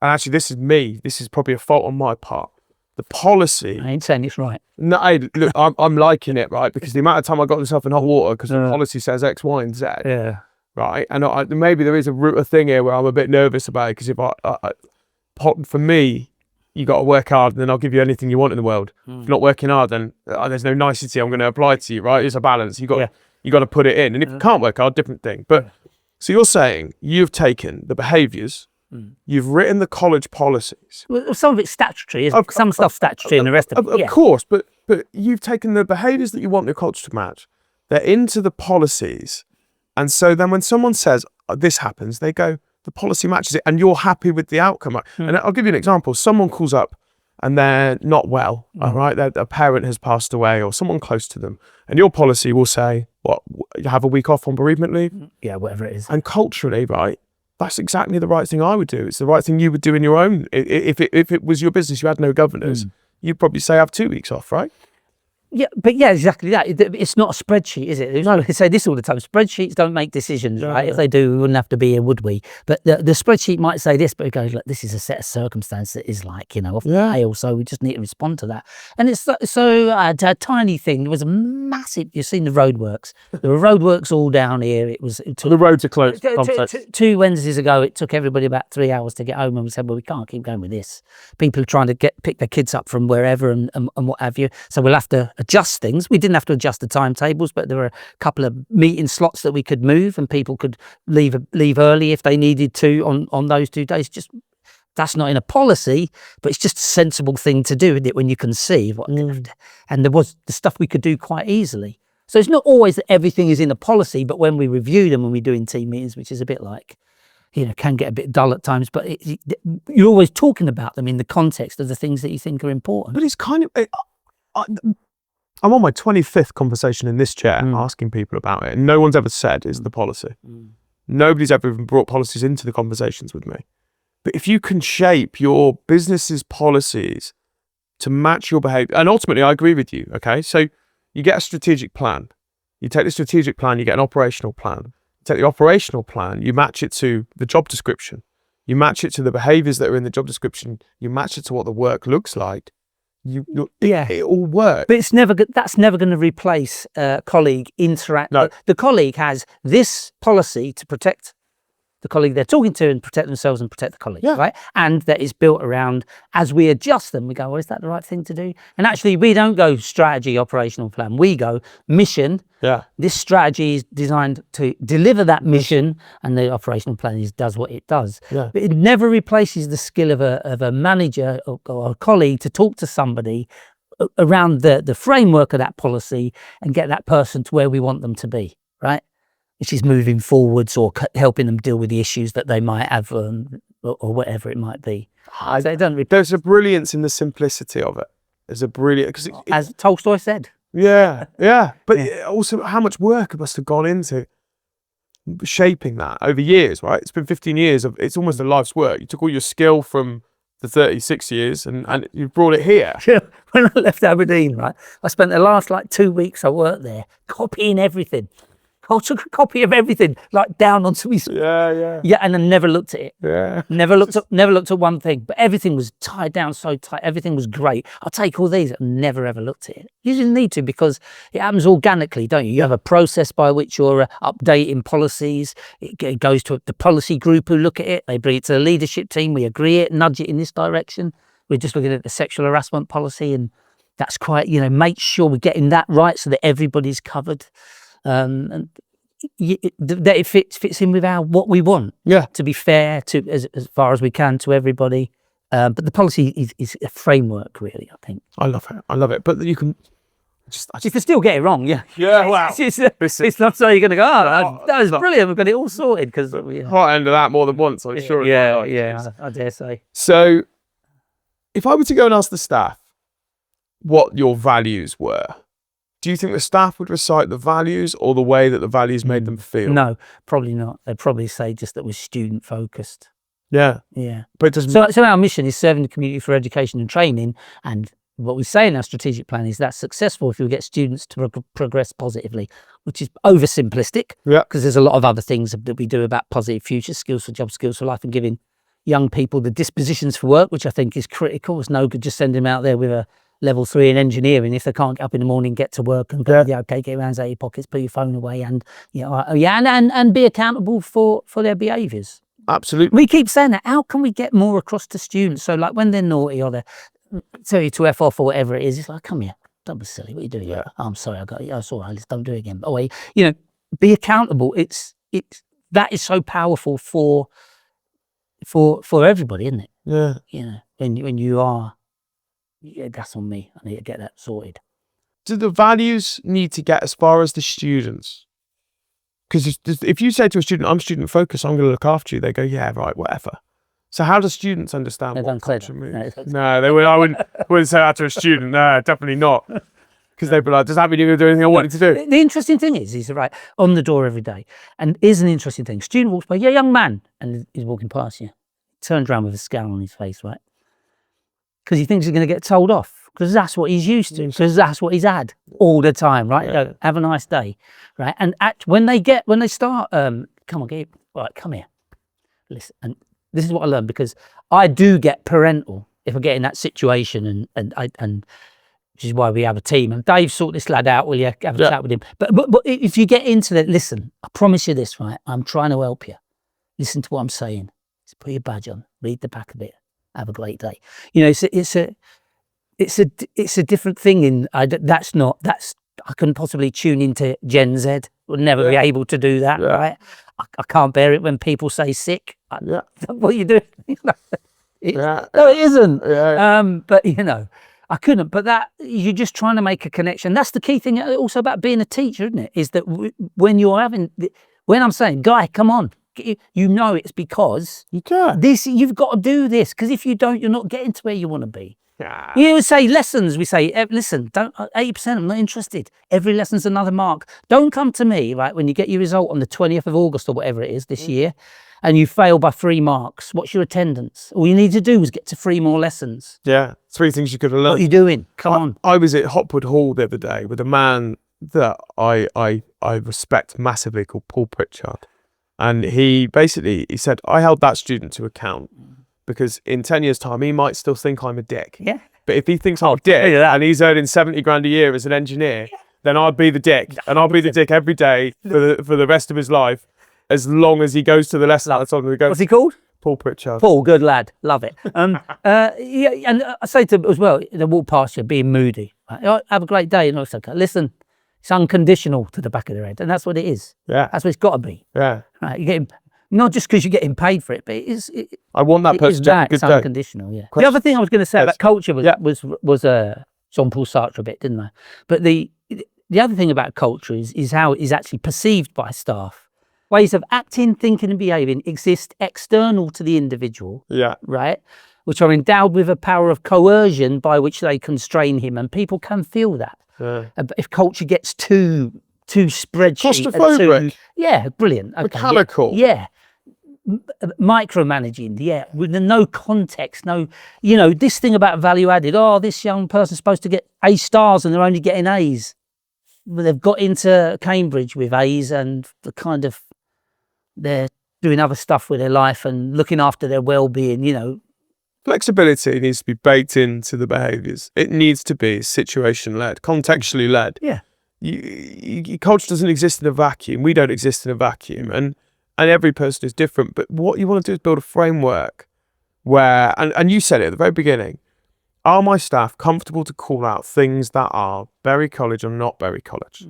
S3: And actually, this is me. This is probably a fault on my part. The policy.
S2: I ain't saying it's right.
S3: No, look, I'm liking it, right? Because the amount of time I got myself in hot water because the policy says X, Y, and Z.
S2: Yeah.
S3: Right. And maybe there is a thing here where I'm a bit nervous about it, because for me, you got to work hard, and then I'll give you anything you want in the world. If you're not working hard, then there's no nicety I'm going to apply to you, right? It's a balance. You got to put it in. And if you can't work hard, different thing. But so you're saying you've taken the behaviours. You've written the college policies.
S2: Well, some of it's statutory. Some stuff statutory and the rest of it.
S3: Of course, but you've taken the behaviours that you want your culture to match. They're into the policies. And so then when someone says, this happens, they go, the policy matches it, and you're happy with the outcome. And I'll give you an example. Someone calls up and they're not well, all right? A parent has passed away or someone close to them. And your policy will say, you have a week off on bereavement leave?
S2: Yeah, whatever it is.
S3: And culturally, right, that's exactly the right thing I would do. It's the right thing you would do in your own. If it was your business, you had no governors, you'd probably say have 2 weeks off, right?
S2: Yeah, but yeah, exactly that. It's not a spreadsheet, is it? I say this all the time. Spreadsheets don't make decisions, right? If they do, we wouldn't have to be here, would we? But the spreadsheet might say this, but it goes like, this is a set of circumstances that is like, off the tail, so we just need to respond to that. And it's so a tiny thing. There was a massive. You've seen the roadworks. There were roadworks all down here. It took,
S3: The roads are closed.
S2: 2 Wednesdays ago, it took everybody about 3 hours to get home, and we said, well, we can't keep going with this. People are trying to pick their kids up from wherever and what have you. So we'll have to adjust things. We didn't have to adjust the timetables, but there were a couple of meeting slots that we could move, and people could leave early if they needed to on those 2 days. Just that's not in a policy, but it's just a sensible thing to do, isn't it, when you can see what. And there was the stuff we could do quite easily. So it's not always that everything is in a policy, but when we review them, when we do in team meetings, which is a bit like, can get a bit dull at times, but you're always talking about them in the context of the things that you think are important.
S3: But it's kind of. I'm on my 25th conversation in this chair asking people about it, and no one's ever said is the policy. Nobody's ever even brought policies into the conversations with me. But if you can shape your business's policies to match your behavior, and ultimately I agree with you, okay? So you get a strategic plan. You take the strategic plan, you get an operational plan. You take the operational plan, you match it to the job description. You match it to the behaviors that are in the job description. You match it to what the work looks like. It all works.
S2: But that's never going to replace colleague interact.
S3: No.
S2: The colleague has this policy to protect the colleague they're talking to and protect themselves and protect the colleague, right? And that is built around, as we adjust them, we go, well, is that the right thing to do? And actually, we don't go strategy, operational plan. We go mission.
S3: Yeah.
S2: This strategy is designed to deliver that mission, and the operational plan does what it does.
S3: Yeah.
S2: But it never replaces the skill of a manager or a colleague to talk to somebody around the framework of that policy and get that person to where we want them to be, right? Which is moving forwards or helping them deal with the issues that they might have or whatever it might be.
S3: There's a brilliance in the simplicity of it. There's a brilliant, because
S2: as Tolstoy said.
S3: Yeah. But also, how much work must have gone into shaping that over years, right? It's been 15 years of, it's almost a life's work. You took all your skill from the 36 years and you brought it here.
S2: When I left Aberdeen, right, I spent the last 2 weeks I worked there copying everything. I took a copy of everything, down onto his.
S3: Yeah,
S2: and I never looked at it.
S3: Yeah.
S2: Never looked at one thing, but everything was tied down so tight. Everything was great. I'll take all these. I never ever looked at it. You didn't need to, because it happens organically, don't you? You have a process by which you're updating policies. It goes to the policy group who look at it. They bring it to the leadership team. We agree it, nudge it in this direction. We're just looking at the sexual harassment policy, and that's quite, make sure we're getting that right so that everybody's covered. And that it fits in with what we want. Yeah, to be fair to as far as we can to everybody. But the policy is a framework, really. I think.
S3: I love it. But you can
S2: you can still get it wrong. Yeah.
S3: Wow.
S2: It's not so you're going to go, that was brilliant. We've got it all sorted because
S3: hot end of that more than once. I'm sure.
S2: Yeah. I dare say.
S3: So, if I were to go and ask the staff what your values were, do you think the staff would recite the values or the way that the values made them feel?
S2: No, probably not. They'd probably say just that we're student focused.
S3: Yeah.
S2: But it doesn't. So our mission is serving the community for education and training, and what we say in our strategic plan is that's successful if you get students to progress positively, which is oversimplistic. Yeah. Because there's a lot of other things that we do about positive future, skills for job, skills for life, and giving young people the dispositions for work, which I think is critical. It's no good just sending them out there with a level 3 in engineering if they can't get up in the morning, get to work and go, okay, get your hands out of your pockets, put your phone away, and and be accountable for their behaviours.
S3: Absolutely.
S2: We keep saying that. How can we get more across to students? So when they're naughty or they tell you to F off or whatever it is, it's like, come here, don't be silly. What are you doing? Yeah. Oh, I'm sorry, it's all right, let's don't do it again. But be accountable. It's that is so powerful for everybody, isn't it?
S3: Yeah.
S2: When you are. Yeah, that's on me. I need to get that sorted.
S3: Do the values need to get as far as the students? Because if you say to a student, I'm student focused, I'm going to look after you, they go, yeah, right, whatever. So how do students understand what culture means? No, I wouldn't say that to a student. No, definitely not. Because they'd be like, does that mean you're going to do anything I want you to do?
S2: The interesting thing is he's right on the door every day. And here's an interesting thing. Student walks by, yeah, young man, and he's walking past you. Turns around with a scowl on his face, right? Because he thinks he's going to get told off. because that's what he's used to, because that's what he's had all the time, right?
S3: Yeah.
S2: Have a nice day, right? And when they start, come on, Gabe, right, come here, listen. And this is what I learned, because I do get parental if I get in that situation, and which is why we have a team. And Dave, sort this lad out, will you have a chat with him? But if you get into that, listen, I promise you this, right? I'm trying to help you. Listen to what I'm saying. Just put your badge on, read the back of it, have a great day. You know, it's a different thing. I couldn't possibly tune into Gen Z. Would never be able to do that, right? I can't bear it when people say sick. What are you doing? No, it isn't. But you know, I couldn't. But that, you're just trying to make a connection. That's the key thing also about being a teacher, isn't it? Is that when I'm saying, Guy, come on, you know, it's because you've got to do this, because if you don't, you're not getting to where you want to be. You say lessons, we say, listen, don't 80%, I'm not interested. Every lesson's another mark. Don't come to me, right, when you get your result on the 20th of August or whatever it is this year, and you fail by 3 marks. What's your attendance? All you need to do is get to 3 more lessons.
S3: Yeah, 3 things you could have learned.
S2: What are you doing? Come on.
S3: I was at Hopwood Hall the other day with a man that I respect massively, called Pulpit Paul. And he said, I held that student to account, because in 10 years' time, he might still think I'm a dick.
S2: Yeah.
S3: But if he thinks I'm a dick and he's earning 70 grand a year as an engineer, then I'd be the dick. And I'll be the dick every day for the rest of his life, as long as he goes to the lesson. What's
S2: he called?
S3: Pulpit Paul.
S2: Paul, good lad. Love it. And I say to him as well, they walk past you being moody. Right? Have a great day. And it's okay. Listen, it's unconditional to the back of their head. And that's what it is.
S3: Yeah.
S2: That's what it's got to be.
S3: Yeah.
S2: Right. You get him, not just because you're getting paid for it, but
S3: I want that person to have a good
S2: it's
S3: day.
S2: unconditional, yeah. The other thing I was going to say about culture was Jean-Paul Sartre a bit, didn't I? But the other thing about culture is how it is actually perceived by staff. Ways of acting, thinking and behaving exist external to the individual, right? Which are endowed with a power of coercion by which they constrain him, and people can feel that. But if culture gets too spreadsheet,
S3: claustrophobic,
S2: brilliant, okay,
S3: mechanical,
S2: micromanaging, with no context, this thing about value added. Oh, this young person's supposed to get A stars and they're only getting A's. Well, they've got into Cambridge with A's, and they're doing other stuff with their life and looking after their well-being.
S3: Flexibility needs to be baked into the behaviours. It needs to be situation-led, contextually led.
S2: Yeah.
S3: Culture doesn't exist in a vacuum. We don't exist in a vacuum. And every person is different. But what you want to do is build a framework where, and you said it at the very beginning, are my staff comfortable to call out things that are Berry College or not Berry College?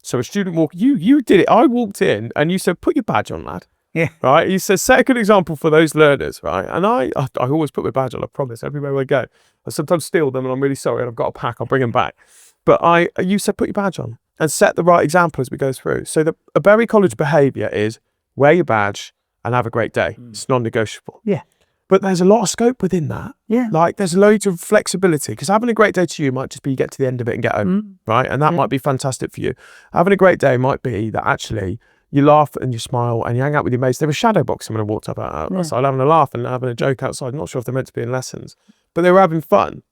S3: So a student you did it. I walked in and you said, put your badge on, lad.
S2: Yeah.
S3: Right. You said, set a good example for those learners. Right. And I always put my badge on, I promise, everywhere I go. I sometimes steal them and I'm really sorry and I've got a pack, I'll bring them back. But you said, put your badge on and set the right example as we go through. So a Berry College behaviour is wear your badge and have a great day. It's non-negotiable.
S2: Yeah.
S3: But there's a lot of scope within that.
S2: Yeah.
S3: Like there's loads of flexibility, because having a great day to you might just be you get to the end of it and get home, right? And that might be fantastic for you. Having a great day might be that actually you laugh and you smile and you hang out with your mates. There was shadow boxing when I walked up outside, having a laugh and having a joke outside. I'm not sure if they're meant to be in lessons, but they were having fun.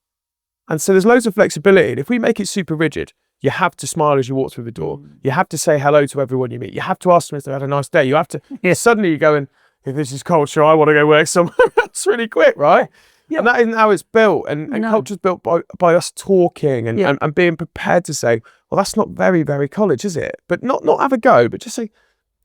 S3: And so there's loads of flexibility. And if we make it super rigid, you have to smile as you walk through the door. You have to say hello to everyone you meet. You have to ask them if they had a nice day. You have to, suddenly you're going, if this is culture, I want to go work somewhere else really quick, right? Yeah. And that isn't how it's built. And culture's built by us talking and being prepared to say, well, that's not very, very college, is it? But not have a go, but just say,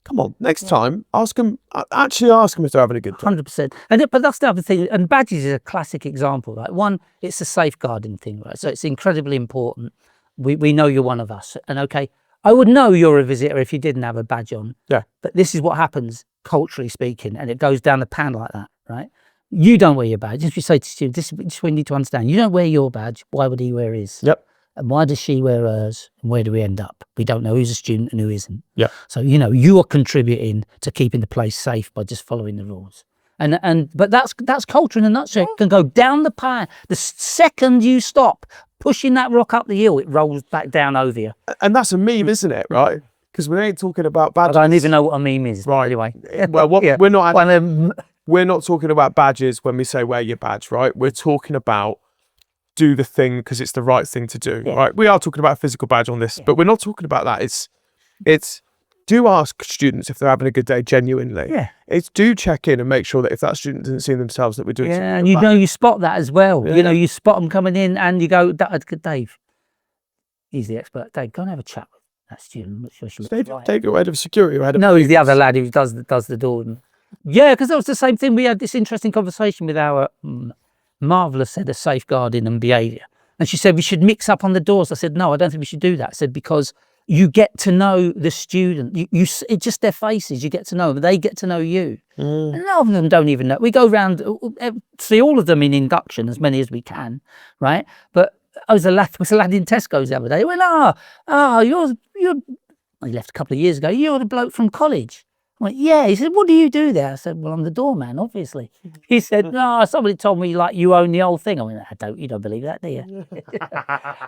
S3: come on, next time, ask them if they're having a good time.
S2: 100%. But that's the other thing. And badges is a classic example. Like one, it's a safeguarding thing, right? So it's incredibly important. We know you're one of us. And okay, I would know you're a visitor if you didn't have a badge on.
S3: Yeah.
S2: But this is what happens, culturally speaking, and it goes down the pan like that, right? You don't wear your badge. If you say to students, this is what you need to understand. You don't wear your badge. Why would he wear his?
S3: Yep.
S2: And why does she wear hers? And where do we end up? We don't know who's a student and who isn't.
S3: Yeah.
S2: So, you are contributing to keeping the place safe by just following the rules. But that's culture in a nutshell. It can go down the pan. The second you stop pushing that rock up the hill, it rolls back down over you.
S3: And that's a meme, isn't it? Right? Because we ain't talking about badges.
S2: I don't even know what a meme is. Right. Anyway.
S3: Well, we're not talking about badges when we say wear your badge, right? We're talking about do the thing because it's the right thing to do,
S2: Yeah.
S3: right? We are talking about a physical badge on this, but we're not talking about that. It's do ask students if they're having a good day genuinely.
S2: Yeah.
S3: It's do check in and make sure that if that student doesn't see themselves, that we're doing something.
S2: Yeah, and you spot that as well.
S3: Yeah.
S2: You know, you spot them coming in and you go, Dave, he's the expert. Dave, go and have a chat with that student. Make sure she looks right.
S3: Take your head of security or head of
S2: No, he's the other lad who does the door. Yeah, because that was the same thing. We had this interesting conversation with our marvellous head of safeguarding and behaviour. And she said, we should mix up on the doors. I said, no, I don't think we should do that. I said, because you get to know the student. It's just their faces. You get to know them. They get to know you. And a lot of them don't even know. We go around, see all of them in induction, as many as we can, right? But I was a lad in Tesco's the other day. He went, you're, he left a couple of years ago. You're the bloke from college. I went, yeah. He said, what do you do there? I said, well, I'm the doorman, obviously. He said, no, somebody told me like you own the whole thing. I went, you don't believe that, do you?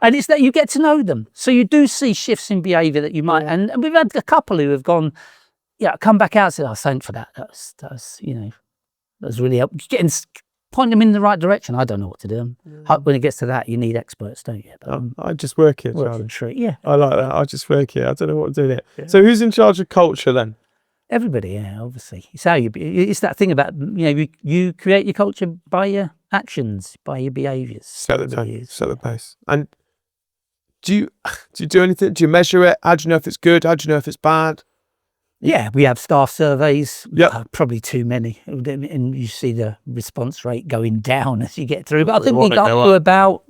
S2: And it's that you get to know them. So you do see shifts in behaviour that you might, and we've had a couple who have gone, come back out and said, thanks for that. That was really helpful. Point them in the right direction. I don't know what to do. When it gets to that, you need experts, don't you? But,
S3: I just work here, Charlie.
S2: Yeah.
S3: I like that. I just work here. I don't know what to do there. Yeah. So who's in charge of culture then?
S2: Everybody, yeah, obviously. It's how it's that thing about, you create your culture by your actions, by your behaviours.
S3: Set the tone, set the pace. And do you do anything? Do you measure it? How do you know if it's good? How do you know if it's bad?
S2: Yeah, we have staff surveys.
S3: Yep.
S2: Probably too many. And you see the response rate going down as you get through. But I think we got up to about,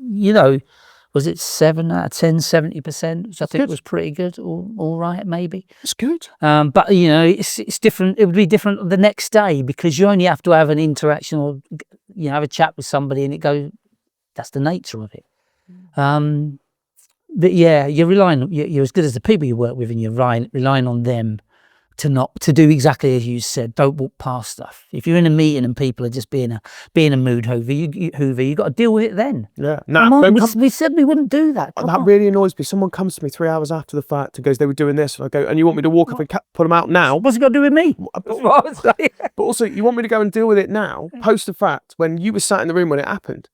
S2: was it 7 out of 10, 70%, which I think was pretty good, all right, maybe.
S3: It's good.
S2: But, it's different. It would be different the next day because you only have to have an interaction or, have a chat with somebody and it goes, that's the nature of it. But yeah, you're as good as the people you work with and you're relying on them to do exactly as you said. Don't walk past stuff. If you're in a meeting and people are just being a mood hoover, you got to deal with it then.
S3: Yeah.
S2: We said we wouldn't do that.
S3: That really annoys me. Someone comes to me 3 hours after the fact and goes, they were doing this, and I go, and you want me to walk up and put them out now?
S2: What's it got to do with me?
S3: But also, you want me to go and deal with it now, post the fact, when you were sat in the room when it happened?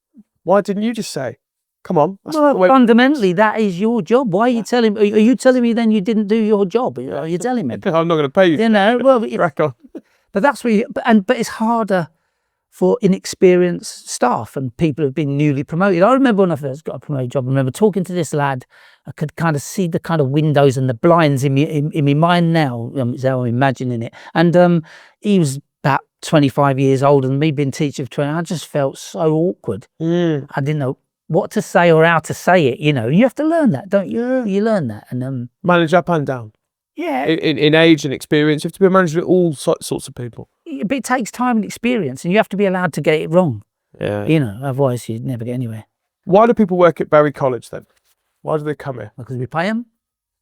S3: Why didn't you just say, come on?
S2: Fundamentally, that is your job. Why are you telling me? Are you telling me then you didn't do your job? Are you telling me?
S3: I'm not going to pay you.
S2: Well,
S3: crack on.
S2: But that's where but it's harder for inexperienced staff and people who've been newly promoted. I remember when I first got a promoted job, I remember talking to this lad. I could kind of see the kind of windows and the blinds in my mind now. Is how I'm imagining it. And he was about 25 years older than me, been teacher for 20. I just felt so awkward. I didn't know what to say or how to say it, You have to learn that, don't you? Yeah. You learn that. And
S3: manage up and down.
S2: Yeah.
S3: In age and experience, you have to be a manager with all sorts of people.
S2: But it takes time and experience, and you have to be allowed to get it wrong.
S3: Yeah.
S2: Otherwise you'd never get anywhere.
S3: Why do people work at Berry College then? Why do they come here?
S2: Because we pay them.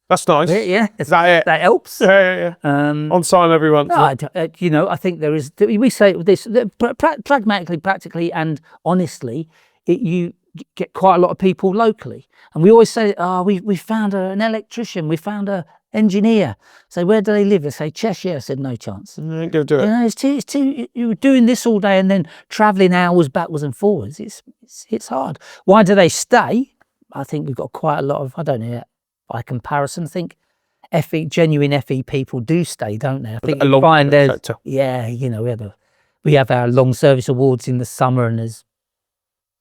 S3: That's nice.
S2: Yeah.
S3: Is that it?
S2: That helps.
S3: Yeah. On sign every once.
S2: No, I think there is. We say this pragmatically, practically, and honestly. You get quite a lot of people locally, and we always say, we found an electrician, we found a engineer. So where do they live? They say Cheshire. I said no chance.
S3: You ain't gonna do it.
S2: It's too. You're doing this all day and then travelling hours backwards and forwards. It's hard. Why do they stay? I think we've got quite a lot of. I don't know. By comparison, I think genuine FE people do stay, don't they? I think you find there's we have our long service awards in the summer, and there's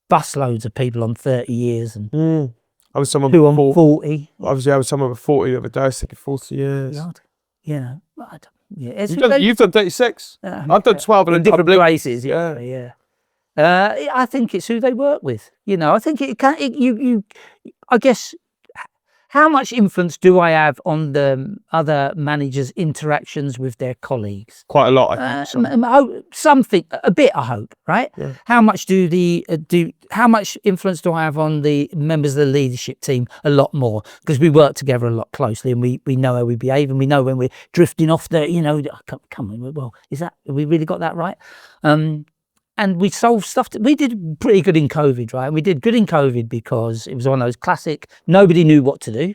S2: busloads of people on 30 years and
S3: I was someone
S2: who on 40.
S3: Obviously, I was someone with 40 the other day. I was thinking 40 years.
S2: God.
S3: You've done 36. I've done 12 in
S2: different places.
S3: Yeah.
S2: I think it's who they work with. I think it can. I guess. How much influence do I have on the other managers' interactions with their colleagues?
S3: Quite a lot, I think.
S2: Something, a bit, I hope, right?
S3: Yeah.
S2: How much how much influence do I have on the members of the leadership team? A lot more, because we work together a lot closely, and we know how we behave, and we know when we're drifting off the, come on, well, have we really got that right? And we solved stuff. We did pretty good in COVID, right? And we did good in COVID because it was one of those classic, nobody knew what to do.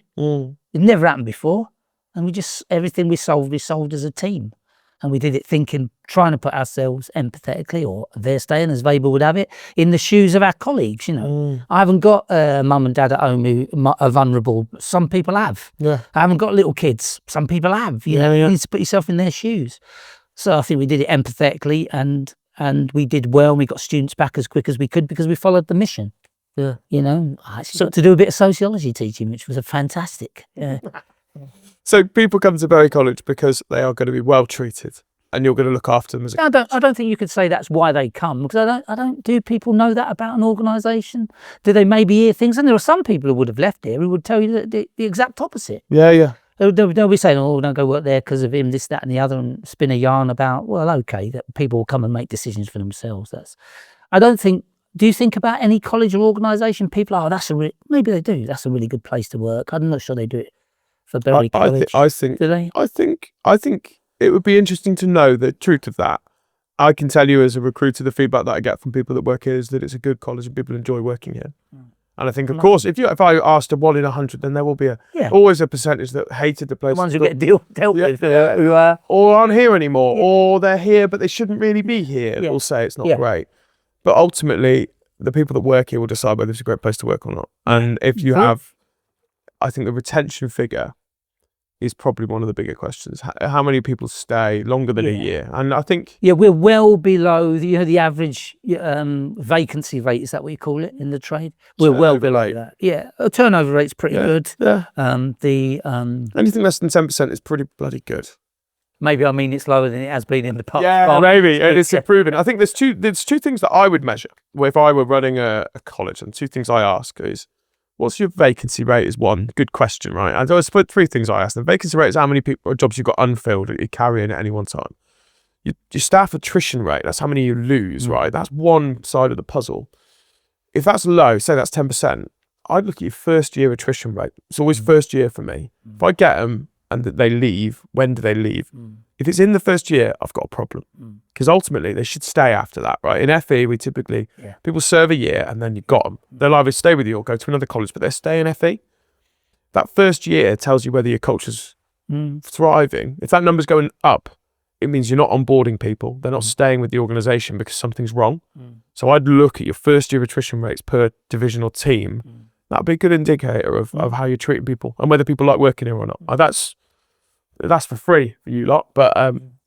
S2: It never happened before. And everything we solved as a team. And we did it trying to put ourselves empathetically, or they're staying, as Weber would have it, in the shoes of our colleagues. I haven't got mum and dad at home who are vulnerable. Some people have.
S3: Yeah.
S2: I haven't got little kids. Some people have. You know, you need to put yourself in their shoes. So I think we did it empathetically, and we did well. And we got students back as quick as we could because we followed the mission. Yeah. You know, I actually got to do a bit of sociology teaching, which was a fantastic.
S3: So people come to Aberdeen College because they are going to be well treated, and you're going to look after them.
S2: I don't think you could say that's why they come, because I don't. Do people know that about an organisation? Do they maybe hear things? And there are some people who would have left here who would tell you the exact opposite.
S3: Yeah.
S2: They'll be saying, "Oh, don't go work there because of him, this, that, and the other," and spin a yarn about. Well, okay, that people will come and make decisions for themselves. I don't think. Do you think about any college or organisation? People, maybe they do. That's a really good place to work. I'm not sure they do it for Berry College.
S3: I think.
S2: Do they?
S3: I think it would be interesting to know the truth of that. I can tell you as a recruiter, the feedback that I get from people that work here is that it's a good college and people enjoy working here. And I think, of course, if I asked a 1 in 100, then there will be always a percentage that hated the place.
S2: The ones who get dealt with, who are
S3: or aren't here anymore, or they're here but they shouldn't really be here. Will say it's not great. But ultimately, the people that work here will decide whether it's a great place to work or not. And if you have, I think the retention figure is probably one of the bigger questions. How many people stay longer than a year? And I think...
S2: Yeah, we're well below the average vacancy rate. Is that what you call it in the trade? We're well below that. Yeah, turnover rate's pretty good.
S3: Yeah.
S2: Anything
S3: less than 10% is pretty bloody good.
S2: Maybe it's lower than it has been in the past.
S3: Yeah, maybe. And it's improving. I think there's two things that I would measure if I were running a college, and two things I ask is, what's your vacancy rate is one. Good question, right? And I split three things I ask. The vacancy rate is how many jobs you've got unfilled that you're carrying at any one time. Your staff attrition rate, that's how many you lose, right? That's one side of the puzzle. If that's low, say that's 10%, I'd look at your first year attrition rate. It's always first year for me. If I get them and that they leave, when do they leave? If it's in the first year, I've got a problem. Because ultimately, they should stay after that, right? In FE, we typically, people serve a year and then you've got them. They'll either stay with you or go to another college, but they stay in FE. That first year tells you whether your culture's thriving. If that number's going up, it means you're not onboarding people. They're not staying with the organisation because something's wrong. So I'd look at your first year attrition rates per division or team. That'd be a good indicator of how you're treating people and whether people like working here or not. That's for free for you lot, but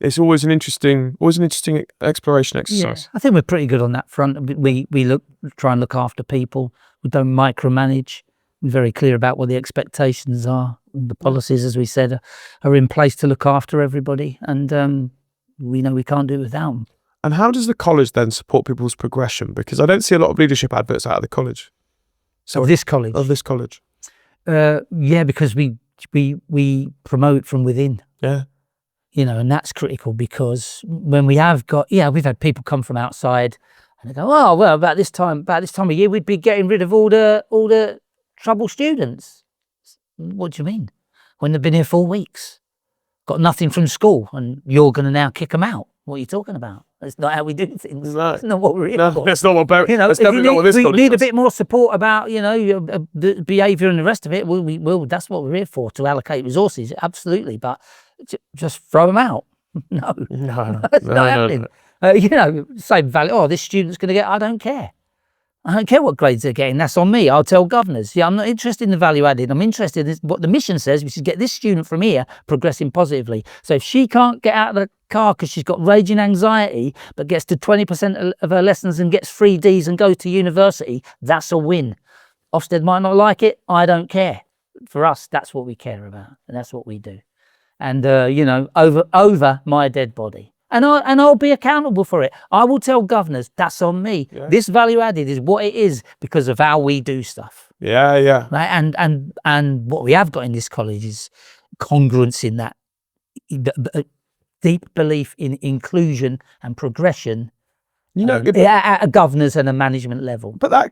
S3: it's always an interesting exploration exercise.
S2: I think we're pretty good on that front. We try and look after people. We don't micromanage. We're very clear about what the expectations are. The policies, as we said, are in place to look after everybody, and we know we can't do it without them.
S3: And how does the college then support people's progression? Because I don't see a lot of leadership adverts out of the college.
S2: Of this college?
S3: Of this college.
S2: Because we promote from within.
S3: Yeah.
S2: And that's critical, because when we have got, we've had people come from outside and they go, oh, well, about this time of year, we'd be getting rid of all the trouble students. What do you mean? When they've been here 4 weeks, got nothing from school, and you're going to now kick them out? What are you talking about? That's not how we do things. No. That's not what we're here for.
S3: That's not what that's definitely not what this college
S2: need
S3: does.
S2: A bit more support about, the behaviour and the rest of it. We will. That's what we're here for, to allocate resources. Absolutely. But just throw them out. No. That's not happening. Same value. Oh, this student's going to get, I don't care. I don't care what grades they're getting. That's on me. I'll tell governors. I'm not interested in the value added. I'm interested in what the mission says, which is get this student from here progressing positively. So if she can't get out of the car because she's got raging anxiety, but gets to 20% of her lessons and gets 3 Ds and goes to university, that's a win. Ofsted might not like it. I don't care. For us, that's what we care about, and that's what we do. And over my dead body. And I'll be accountable for it. I will tell governors, that's on me. Yeah. This value added is what it is because of how we do stuff.
S3: Yeah.
S2: Right? And what we have got in this college is congruence in that, deep belief in inclusion and progression at a governors and a management level.
S3: But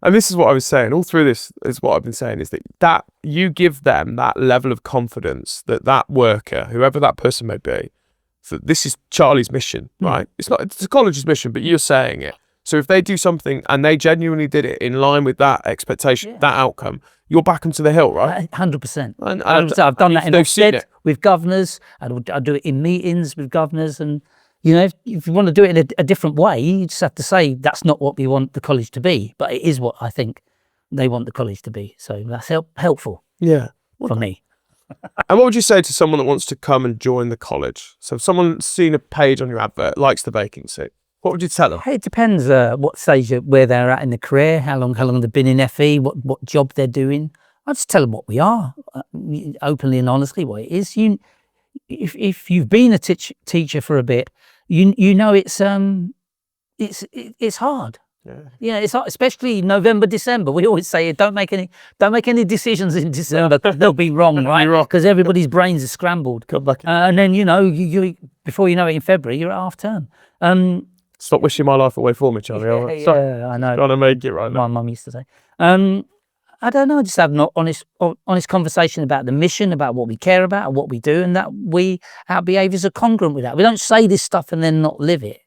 S3: and this is what I was saying, all through this is what I've been saying, is that you give them that level of confidence that worker, whoever that person may be, so this is Charlie's mission, right? It's the college's mission, but you're saying it. So if they do something and they genuinely did it in line with that expectation, that outcome, you'll back them to the hill, right?
S2: 100%.
S3: And
S2: 100%. I've done that in
S3: they've seen
S2: Ofsted
S3: it.
S2: with governors. I do it in meetings with governors. And, you know, if you want to do it in a different way, you just have to say that's not what we want the college to be. But it is what I think they want the college to be. So that's helpful for me.
S3: And what would you say to someone that wants to come and join the college? So if someone's seen a page on your advert, likes the vacancy, what would you tell them?
S2: It depends what stage, where they're at in the career, how long they've been in FE, what job they're doing. I'd just tell them what we are, openly and honestly, what it is. If you've been a teacher for a bit, you know it's hard. Yeah, it's hard, especially November, December. We always say don't make any decisions in December. They'll be wrong, right? Because everybody's brains are scrambled. And then you before you know it, in February you're at half term.
S3: Stop wishing my life away for me, Charlie.
S2: Yeah, I know.
S3: Trying to make it right now.
S2: My mum used to say. I don't know. Just have an honest conversation about the mission, about what we care about, and what we do, and that our behaviours are congruent with that. We don't say this stuff and then not live it.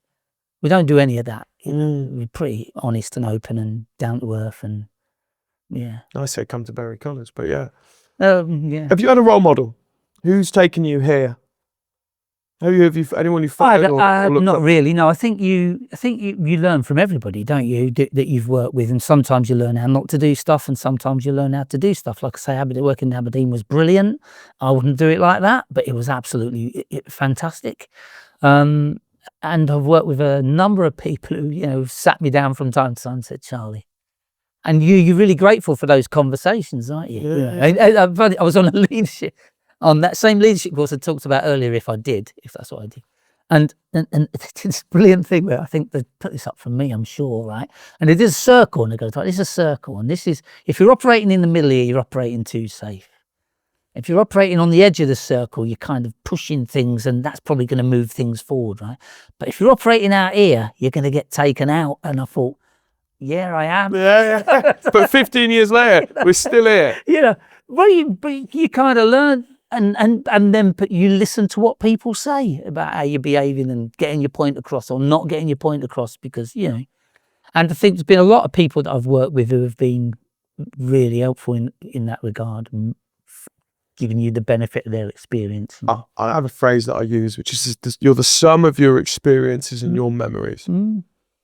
S2: We don't do any of that. We're pretty honest and open and down to earth, and
S3: I say come to Berry College, but
S2: yeah.
S3: Have you had a role model? Who's taken you here? Have you anyone you followed?
S2: Not really. No, I think you learn from everybody, don't you? That you've worked with, and sometimes you learn how not to do stuff, and sometimes you learn how to do stuff. Like I say, working in Aberdeen was brilliant. I wouldn't do it like that, but it was absolutely fantastic. And I've worked with a number of people who sat me down from time to time and said, Charlie, and you're really grateful for those conversations, aren't you? Yeah. I was on a leadership. On that same leadership course I talked about earlier, if that's what I did. And it's this brilliant thing where I think they put this up for me, I'm sure, right? And it is a circle, and they go, this is a circle, and this is, if you're operating in the middle here, you're operating too safe. If you're operating on the edge of the circle, you're kind of pushing things, and that's probably going to move things forward, right? But if you're operating out here, you're going to get taken out. And I thought, yeah, I am.
S3: Yeah. But 15 years later, we're still here.
S2: Well, you kind of learn. And then you listen to what people say about how you're behaving and getting your point across or not getting your point across, because, and I think there's been a lot of people that I've worked with who have been really helpful in that regard, and giving you the benefit of their experience.
S3: I have a phrase that I use, which is you're the sum of your experiences and your memories.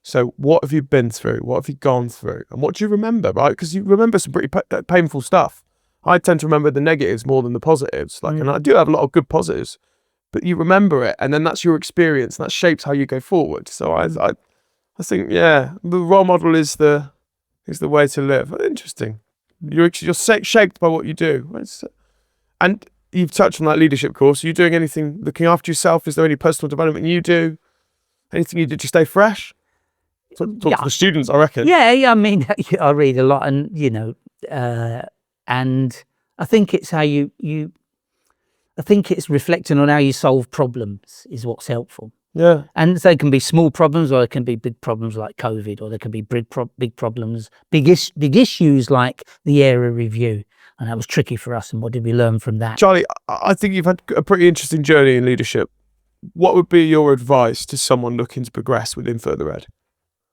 S3: So what have you been through? What have you gone through? And what do you remember, right? Because you remember some pretty painful stuff. I tend to remember the negatives more than the positives. And I do have a lot of good positives, but you remember it, and then that's your experience, and that shapes how you go forward. So I think, the role model is the way to live. Interesting. You're shaped by what you do. And you've touched on that leadership course. Are you doing anything looking after yourself? Is there any personal development you do? Anything you do to stay fresh? Talk to the students, I reckon.
S2: Yeah. I mean, I read a lot, and and I think it's how I think it's reflecting on how you solve problems is what's helpful.
S3: Yeah.
S2: And they can be small problems, or it can be big problems like COVID, or there can be big problems, big issues like the area review. And that was tricky for us. And what did we learn from that?
S3: Charlie, I think you've had a pretty interesting journey in leadership. What would be your advice to someone looking to progress within further ed?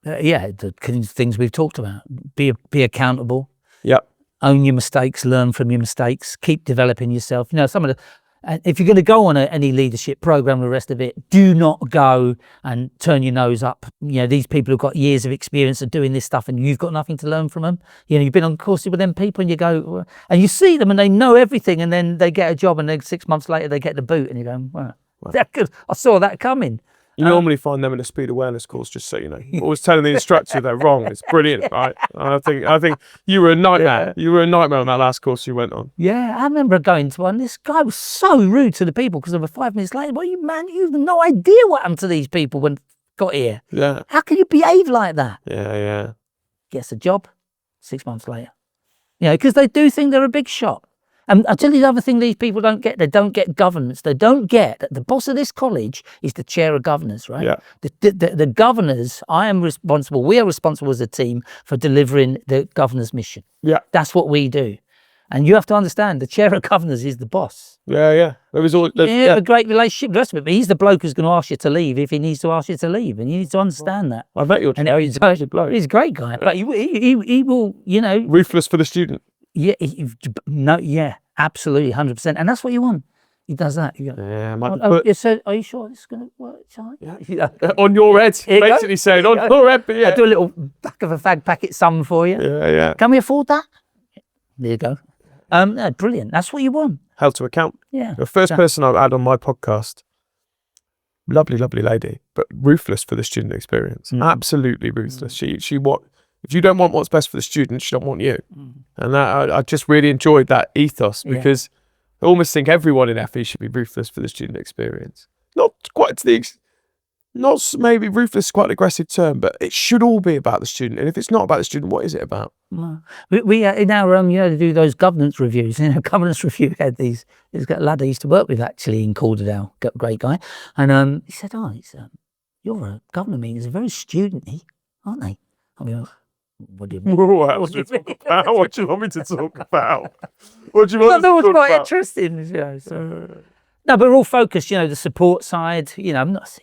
S2: The things we've talked about. Be accountable.
S3: Yeah.
S2: Own your mistakes, learn from your mistakes, keep developing yourself. If you're going to go on any leadership program, the rest of it, do not go and turn your nose up. These people who've got years of experience of doing this stuff, and you've got nothing to learn from them. You've been on courses with them people, and you go, and you see them, and they know everything, and then they get a job, and then 6 months later they get the boot, and you go, wow. I saw that coming.
S3: You normally find them in a speed awareness course, just so you know. Always telling the instructor they're wrong. It's brilliant, right? I think you were a nightmare. Yeah. You were a nightmare on that last course you went on.
S2: Yeah, I remember going to one. This guy was so rude to the people because over 5 minutes later, you have no idea what happened to these people when got here.
S3: Yeah.
S2: How can you behave like that?
S3: Yeah.
S2: Gets a job 6 months later. Because they do think they're a big shot. And I'll tell you the other thing these people don't get. They don't get governance. They don't get that the boss of this college is the chair of governors, right?
S3: Yeah.
S2: The governors, we are responsible as a team for delivering the governor's mission.
S3: Yeah.
S2: That's what we do. And you have to understand, the chair of governors is the boss.
S3: Yeah. There was all.
S2: A great relationship, the rest of it, but he's the bloke who's going to ask you to leave if he needs to ask you to leave, and you need to understand that.
S3: I bet you're.
S2: And he's a great guy, but he will,
S3: ruthless for the student.
S2: Yeah, absolutely, 100%, and that's what you want. He does that. You go, so are you sure this is going to work, Charlie?
S3: Yeah. On your head, basically saying on your head. But yeah,
S2: I'll do a little back of a fag packet sum for you.
S3: Yeah.
S2: Can we afford that? There you go. No, brilliant. That's what you want.
S3: Held to account.
S2: Yeah.
S3: The first person I've had on my podcast, lovely lady, but ruthless for the student experience. Absolutely ruthless. She if you don't want what's best for the student, she don't want you. And that, I just really enjoyed that ethos, because I almost think everyone in FE should be ruthless for the student experience. Not quite to the not maybe ruthless is quite an aggressive term, but it should all be about the student. And if it's not about the student, what is it about?
S2: We in our to do those governance reviews. Governance review had these. There's a lad I used to work with actually in Calderdale, great guy, and he said, your government meetings are very student-y, aren't they? I mean, what do you mean?
S3: What else do you talk about? What do you want me to talk about? What do you want
S2: that was quite
S3: about?
S2: interesting. No, but we're all focused, the support side, I'm not,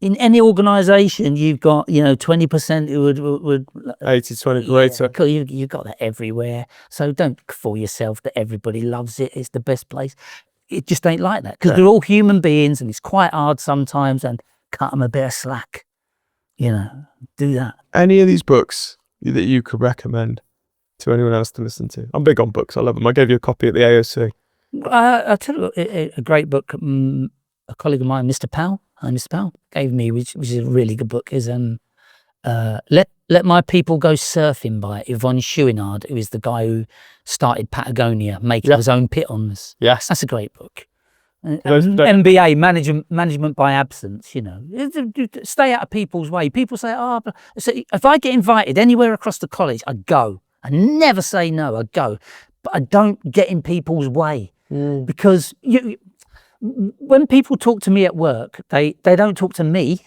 S2: in any organisation, you've got, 20% who would
S3: 80-20 greater.
S2: You've got that everywhere. So don't fool yourself that everybody loves it. It's the best place. It just ain't like that, because they're all human beings, and it's quite hard sometimes, and cut them a bit of slack, do that.
S3: Any of these books that you could recommend to anyone else to listen to? I'm big on books. I love them. I gave you a copy at the AOC.
S2: I'll tell you a great book. A colleague of mine, Mr. Powell, gave me, which is a really good book, is Let My People Go Surfing by Yvonne Chouinard, who is the guy who started Patagonia, making his own pit on this.
S3: Yes.
S2: That's a great book. MBA, management by absence, stay out of people's way. People say, so if I get invited anywhere across the college, I go. I never say no, I go. But I don't get in people's way. Because when people talk to me at work, they don't talk to me,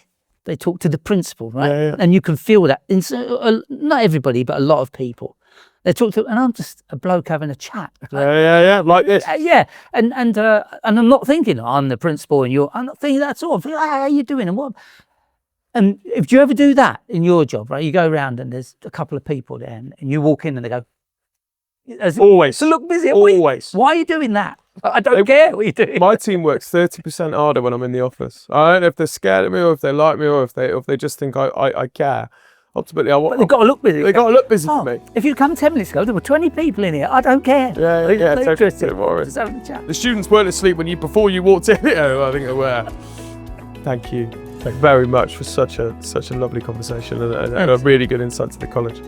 S2: they talk to the principal, right?
S3: Yeah.
S2: And you can feel that. Not everybody, but a lot of people. They talk to, and I'm just a bloke having a chat.
S3: Yeah, like this.
S2: And I'm not thinking I'm the principal and I'm not thinking that at all. I'm thinking, how are you doing and what? And if you ever do that in your job, right? You go around and there's a couple of people there, and you walk in and they go,
S3: always.
S2: So look busy.
S3: Always.
S2: Why are you doing that? I don't care what you're doing.
S3: My team works 30% harder when I'm in the office. I don't know if they're scared of me, or if they like me, or if they just think I care. Ultimately,
S2: But they've got to look busy.
S3: They've got to look busy for me.
S2: If you come 10 minutes ago, there were 20 people in here. I don't care.
S3: Yeah.
S2: Don't worry. Just having a chat.
S3: The students weren't asleep before you walked in. I think they were. Thank you very much for such a lovely conversation and a really good insight to the college.